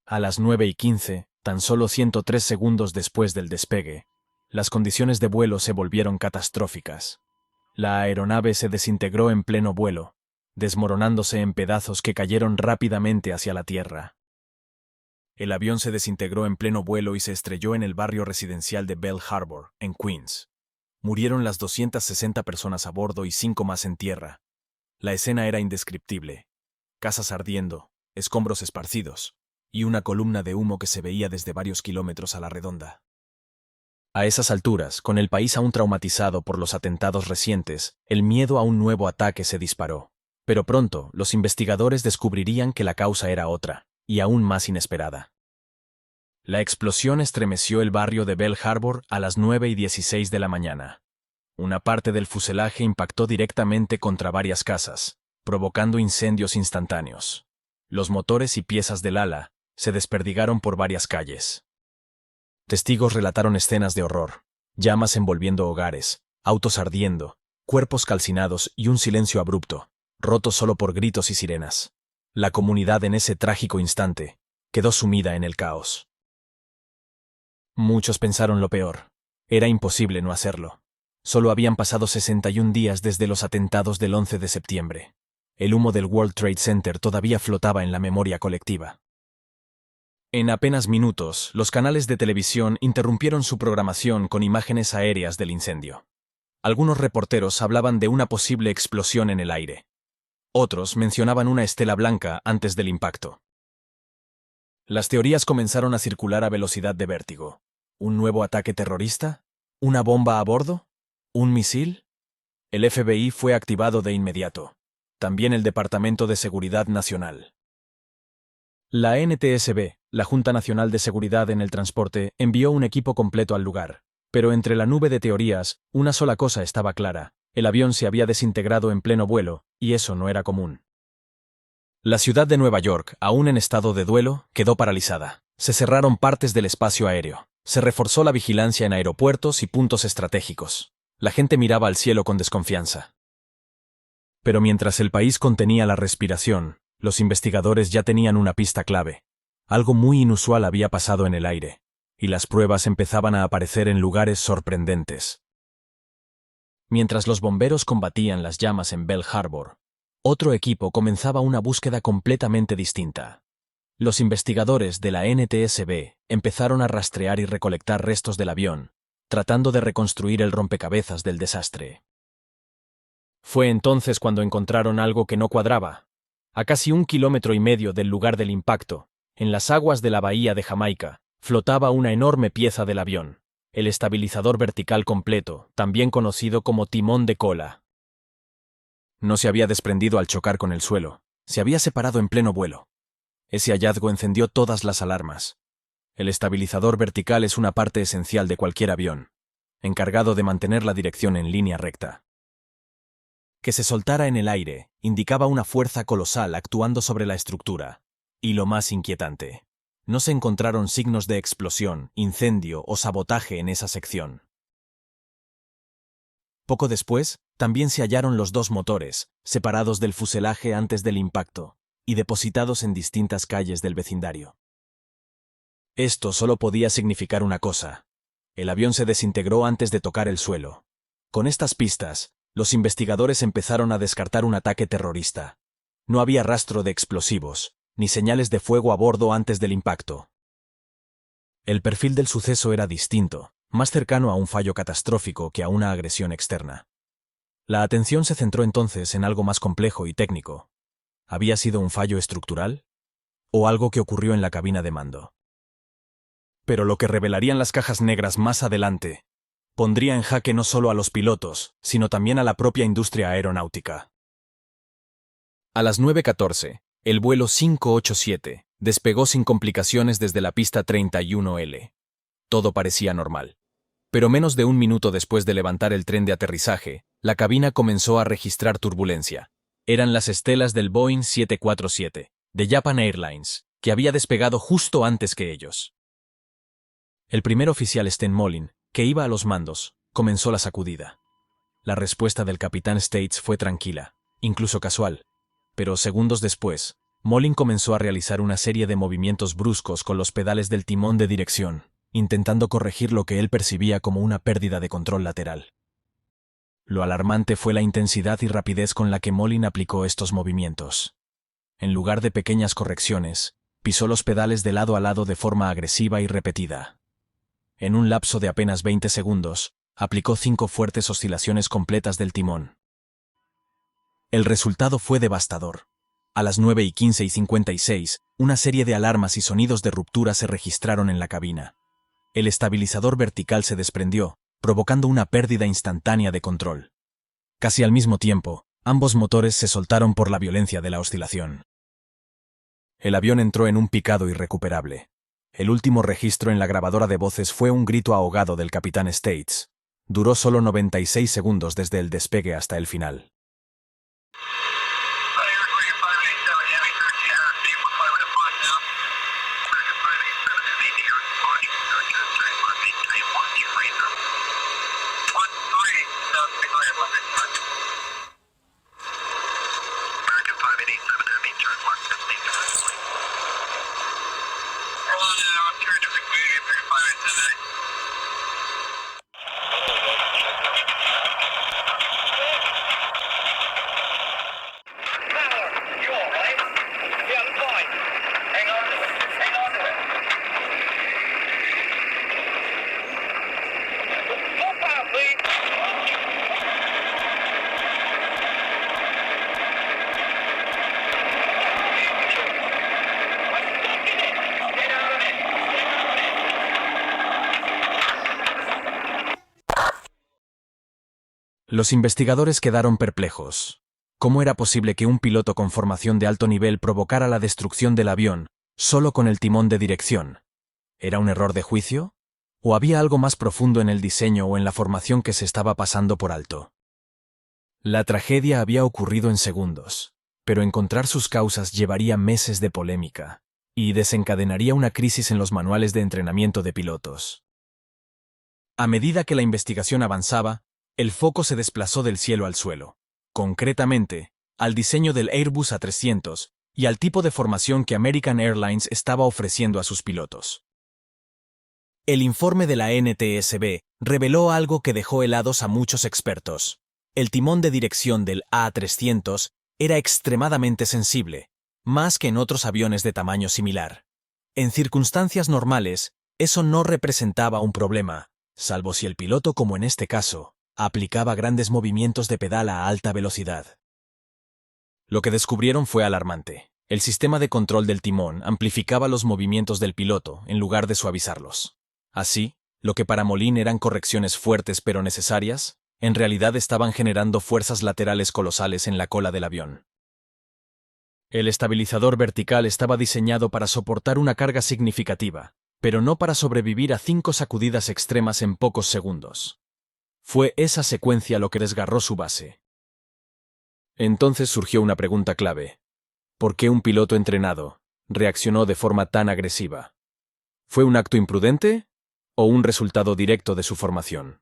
A las 9:15, tan solo 103 segundos después del despegue, las condiciones de vuelo se volvieron catastróficas. La aeronave se desintegró en pleno vuelo, desmoronándose en pedazos que cayeron rápidamente hacia la tierra. El avión se desintegró en pleno vuelo y se estrelló en el barrio residencial de Bell Harbor, en Queens. Murieron las 260 personas a bordo y 5 más en tierra. La escena era indescriptible. Casas ardiendo, escombros esparcidos, y una columna de humo que se veía desde varios kilómetros a la redonda. A esas alturas, con el país aún traumatizado por los atentados recientes, el miedo a un nuevo ataque se disparó. Pero pronto, los investigadores descubrirían que la causa era otra, y aún más inesperada. La explosión estremeció el barrio de Bell Harbor a las 9:16 de la mañana. Una parte del fuselaje impactó directamente contra varias casas, provocando incendios instantáneos. Los motores y piezas del ala se desperdigaron por varias calles. Testigos relataron escenas de horror, llamas envolviendo hogares, autos ardiendo, cuerpos calcinados y un silencio abrupto, roto solo por gritos y sirenas. La comunidad en ese trágico instante quedó sumida en el caos. Muchos pensaron lo peor. Era imposible no hacerlo. Solo habían pasado 61 días desde los atentados del 11 de septiembre. El humo del World Trade Center todavía flotaba en la memoria colectiva. En apenas minutos, los canales de televisión interrumpieron su programación con imágenes aéreas del incendio. Algunos reporteros hablaban de una posible explosión en el aire. Otros mencionaban una estela blanca antes del impacto. Las teorías comenzaron a circular a velocidad de vértigo. ¿Un nuevo ataque terrorista? ¿Una bomba a bordo? ¿Un misil? El FBI fue activado de inmediato. también el Departamento de Seguridad Nacional. La NTSB, la Junta Nacional de Seguridad en el Transporte, envió un equipo completo al lugar. Pero entre la nube de teorías, una sola cosa estaba clara: el avión se había desintegrado en pleno vuelo, y eso no era común. La ciudad de Nueva York, aún en estado de duelo, quedó paralizada. Se cerraron partes del espacio aéreo. Se reforzó la vigilancia en aeropuertos y puntos estratégicos. La gente miraba al cielo con desconfianza. Pero mientras el país contenía la respiración, los investigadores ya tenían una pista clave. Algo muy inusual había pasado en el aire, y las pruebas empezaban a aparecer en lugares sorprendentes. Mientras los bomberos combatían las llamas en Bell Harbor, otro equipo comenzaba una búsqueda completamente distinta. Los investigadores de la NTSB empezaron a rastrear y recolectar restos del avión, tratando de reconstruir el rompecabezas del desastre. Fue entonces cuando encontraron algo que no cuadraba. A casi 1,5 kilómetros del lugar del impacto, en las aguas de la bahía de Jamaica, flotaba una enorme pieza del avión, el estabilizador vertical completo, también conocido como timón de cola. No se había desprendido al chocar con el suelo, se había separado en pleno vuelo. Ese hallazgo encendió todas las alarmas. El estabilizador vertical es una parte esencial de cualquier avión, encargado de mantener la dirección en línea recta. Que se soltara en el aire indicaba una fuerza colosal actuando sobre la estructura. Y lo más inquietante, no se encontraron signos de explosión, incendio o sabotaje en esa sección. Poco después, también se hallaron los dos motores, separados del fuselaje antes del impacto, y depositados en distintas calles del vecindario. Esto solo podía significar una cosa: el avión se desintegró antes de tocar el suelo. Con estas pistas, los investigadores empezaron a descartar un ataque terrorista. No había rastro de explosivos, ni señales de fuego a bordo antes del impacto. El perfil del suceso era distinto, más cercano a un fallo catastrófico que a una agresión externa. La atención se centró entonces en algo más complejo y técnico. ¿Había sido un fallo estructural? ¿O algo que ocurrió en la cabina de mando? Pero lo que revelarían las cajas negras más adelante pondría en jaque no solo a los pilotos, sino también a la propia industria aeronáutica. A las 9:14, el vuelo 587 despegó sin complicaciones desde la pista 31L. Todo parecía normal. Pero menos de 1 minuto después de levantar el tren de aterrizaje, la cabina comenzó a registrar turbulencia. Eran las estelas del Boeing 747, de Japan Airlines, que había despegado justo antes que ellos. El primer oficial Sten Mollin, que iba a los mandos, comenzó la sacudida. La respuesta del capitán States fue tranquila, incluso casual, pero segundos después, Mollin comenzó a realizar una serie de movimientos bruscos con los pedales del timón de dirección, intentando corregir lo que él percibía como una pérdida de control lateral. Lo alarmante fue la intensidad y rapidez con la que Mollin aplicó estos movimientos. En lugar de pequeñas correcciones, pisó los pedales de lado a lado de forma agresiva y repetida. En un lapso de apenas 20 segundos, aplicó 5 fuertes oscilaciones completas del timón. El resultado fue devastador. A las 9:15:56, una serie de alarmas y sonidos de ruptura se registraron en la cabina. El estabilizador vertical se desprendió, provocando una pérdida instantánea de control. Casi al mismo tiempo, ambos motores se soltaron por la violencia de la oscilación. El avión entró en un picado irrecuperable. El último registro en la grabadora de voces fue un grito ahogado del capitán States. Duró solo 96 segundos desde el despegue hasta el final. Los investigadores quedaron perplejos. ¿Cómo era posible que un piloto con formación de alto nivel provocara la destrucción del avión solo con el timón de dirección? ¿Era un error de juicio? ¿O había algo más profundo en el diseño o en la formación que se estaba pasando por alto? La tragedia había ocurrido en segundos, pero encontrar sus causas llevaría meses de polémica y desencadenaría una crisis en los manuales de entrenamiento de pilotos. A medida que la investigación avanzaba, el foco se desplazó del cielo al suelo, concretamente, al diseño del Airbus A300 y al tipo de formación que American Airlines estaba ofreciendo a sus pilotos. El informe de la NTSB reveló algo que dejó helados a muchos expertos. El timón de dirección del A300 era extremadamente sensible, más que en otros aviones de tamaño similar. En circunstancias normales, eso no representaba un problema, salvo si el piloto, como en este caso, aplicaba grandes movimientos de pedal a alta velocidad. Lo que descubrieron fue alarmante. El sistema de control del timón amplificaba los movimientos del piloto en lugar de suavizarlos. Así, lo que para Moline eran correcciones fuertes pero necesarias, en realidad estaban generando fuerzas laterales colosales en la cola del avión. El estabilizador vertical estaba diseñado para soportar una carga significativa, pero no para sobrevivir a 5 sacudidas extremas en pocos segundos. Fue esa secuencia lo que desgarró su base. Entonces surgió una pregunta clave. ¿Por qué un piloto entrenado reaccionó de forma tan agresiva? ¿Fue un acto imprudente o un resultado directo de su formación?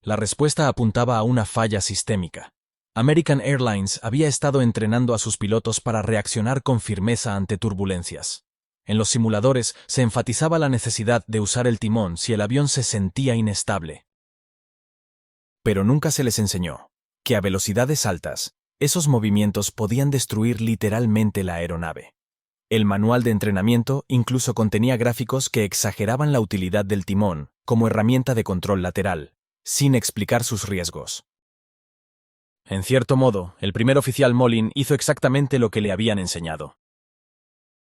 La respuesta apuntaba a una falla sistémica. American Airlines había estado entrenando a sus pilotos para reaccionar con firmeza ante turbulencias. En los simuladores se enfatizaba la necesidad de usar el timón si el avión se sentía inestable. Pero nunca se les enseñó que a velocidades altas, esos movimientos podían destruir literalmente la aeronave. El manual de entrenamiento incluso contenía gráficos que exageraban la utilidad del timón como herramienta de control lateral, sin explicar sus riesgos. En cierto modo, el primer oficial Moline hizo exactamente lo que le habían enseñado.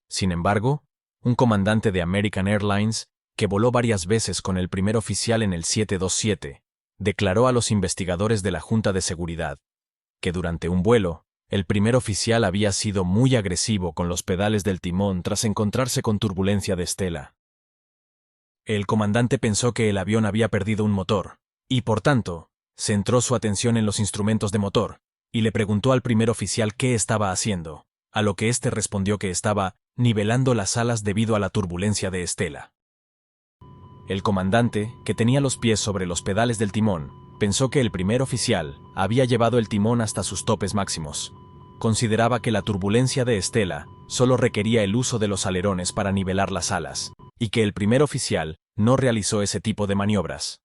Sin embargo, un comandante de American Airlines, que voló varias veces con el primer oficial en el 727, declaró a los investigadores de la Junta de Seguridad que durante un vuelo, el primer oficial había sido muy agresivo con los pedales del timón tras encontrarse con turbulencia de estela. El comandante pensó que el avión había perdido un motor, y por tanto, centró su atención en los instrumentos de motor, y le preguntó al primer oficial qué estaba haciendo, a lo que éste respondió que estaba nivelando las alas debido a la turbulencia de estela. El comandante, que tenía los pies sobre los pedales del timón, pensó que el primer oficial había llevado el timón hasta sus topes máximos. Consideraba que la turbulencia de estela solo requería el uso de los alerones para nivelar las alas, y que el primer oficial no realizó ese tipo de maniobras.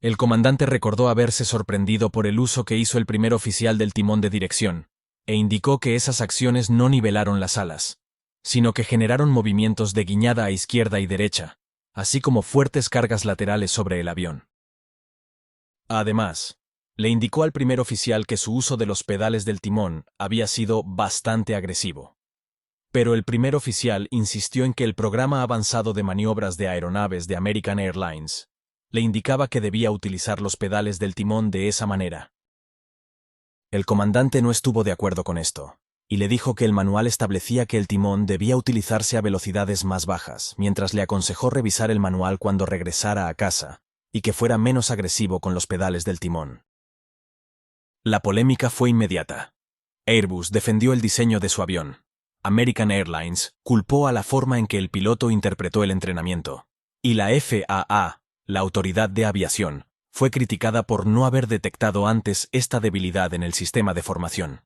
El comandante recordó haberse sorprendido por el uso que hizo el primer oficial del timón de dirección, e indicó que esas acciones no nivelaron las alas, sino que generaron movimientos de guiñada a izquierda y derecha, así como fuertes cargas laterales sobre el avión. Además, le indicó al primer oficial que su uso de los pedales del timón había sido bastante agresivo. Pero el primer oficial insistió en que el programa avanzado de maniobras de aeronaves de American Airlines le indicaba que debía utilizar los pedales del timón de esa manera. El comandante no estuvo de acuerdo con esto, y le dijo que el manual establecía que el timón debía utilizarse a velocidades más bajas, mientras le aconsejó revisar el manual cuando regresara a casa, y que fuera menos agresivo con los pedales del timón. La polémica fue inmediata. Airbus defendió el diseño de su avión. American Airlines culpó a la forma en que el piloto interpretó el entrenamiento. Y la FAA, la Autoridad de Aviación, fue criticada por no haber detectado antes esta debilidad en el sistema de formación.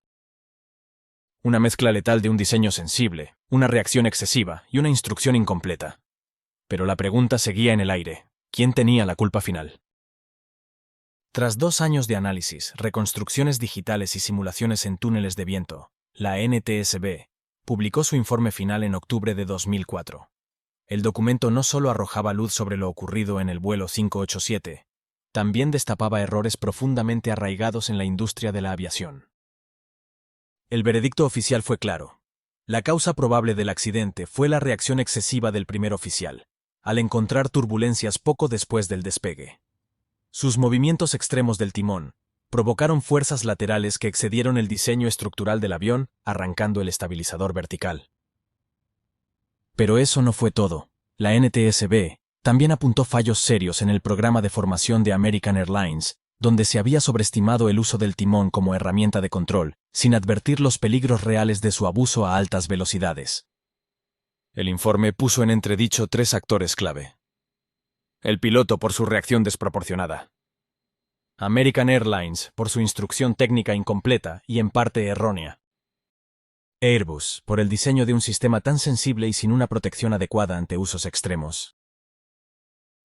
Una mezcla letal de un diseño sensible, una reacción excesiva y una instrucción incompleta. Pero la pregunta seguía en el aire. ¿Quién tenía la culpa final? Tras 2 años de análisis, reconstrucciones digitales y simulaciones en túneles de viento, la NTSB publicó su informe final en octubre de 2004. El documento no solo arrojaba luz sobre lo ocurrido en el vuelo 587, también destapaba errores profundamente arraigados en la industria de la aviación. El veredicto oficial fue claro. La causa probable del accidente fue la reacción excesiva del primer oficial, al encontrar turbulencias poco después del despegue. Sus movimientos extremos del timón provocaron fuerzas laterales que excedieron el diseño estructural del avión, arrancando el estabilizador vertical. Pero eso no fue todo. La NTSB también apuntó fallos serios en el programa de formación de American Airlines, donde se había sobreestimado el uso del timón como herramienta de control, sin advertir los peligros reales de su abuso a altas velocidades. El informe puso en entredicho 3 actores clave. El piloto por su reacción desproporcionada. American Airlines por su instrucción técnica incompleta y en parte errónea. Airbus por el diseño de un sistema tan sensible y sin una protección adecuada ante usos extremos.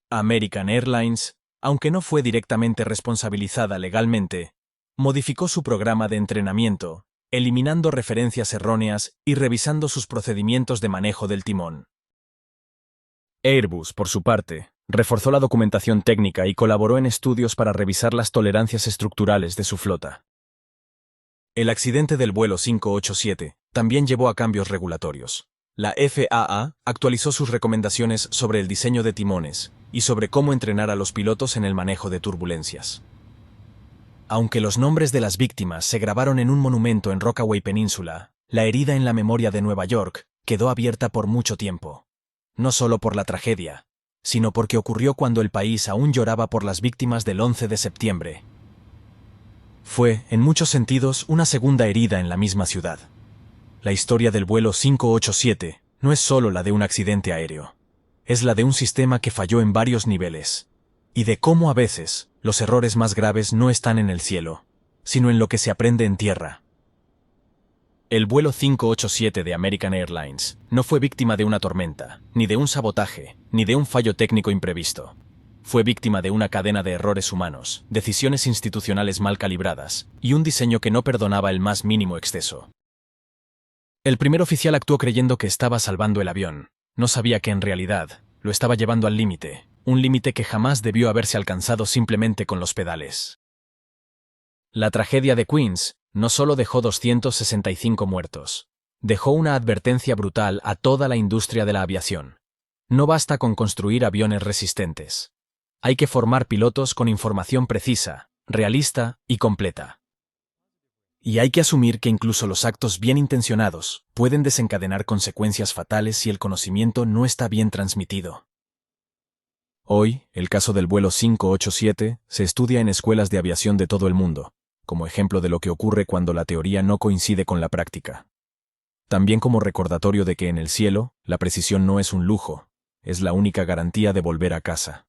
American Airlines, aunque no fue directamente responsabilizada legalmente, modificó su programa de entrenamiento, eliminando referencias erróneas y revisando sus procedimientos de manejo del timón. Airbus, por su parte, reforzó la documentación técnica y colaboró en estudios para revisar las tolerancias estructurales de su flota. El accidente del vuelo 587 también llevó a cambios regulatorios. La FAA actualizó sus recomendaciones sobre el diseño de timones y sobre cómo entrenar a los pilotos en el manejo de turbulencias. Aunque los nombres de las víctimas se grabaron en un monumento en Rockaway Península, la herida en la memoria de Nueva York quedó abierta por mucho tiempo. No solo por la tragedia, sino porque ocurrió cuando el país aún lloraba por las víctimas del 11 de septiembre. Fue, en muchos sentidos, una segunda herida en la misma ciudad. La historia del vuelo 587 no es solo la de un accidente aéreo. Es la de un sistema que falló en varios niveles. Y de cómo a veces los errores más graves no están en el cielo, sino en lo que se aprende en tierra. El vuelo 587 de American Airlines no fue víctima de una tormenta, ni de un sabotaje, ni de un fallo técnico imprevisto. Fue víctima de una cadena de errores humanos, decisiones institucionales mal calibradas y un diseño que no perdonaba el más mínimo exceso. El primer oficial actuó creyendo que estaba salvando el avión. No sabía que en realidad lo estaba llevando al límite, un límite que jamás debió haberse alcanzado simplemente con los pedales. La tragedia de Queens no solo dejó 265 muertos, dejó una advertencia brutal a toda la industria de la aviación. No basta con construir aviones resistentes. Hay que formar pilotos con información precisa, realista y completa. Y hay que asumir que incluso los actos bien intencionados pueden desencadenar consecuencias fatales si el conocimiento no está bien transmitido. Hoy, el caso del vuelo 587 se estudia en escuelas de aviación de todo el mundo, como ejemplo de lo que ocurre cuando la teoría no coincide con la práctica. También como recordatorio de que en el cielo, la precisión no es un lujo, es la única garantía de volver a casa.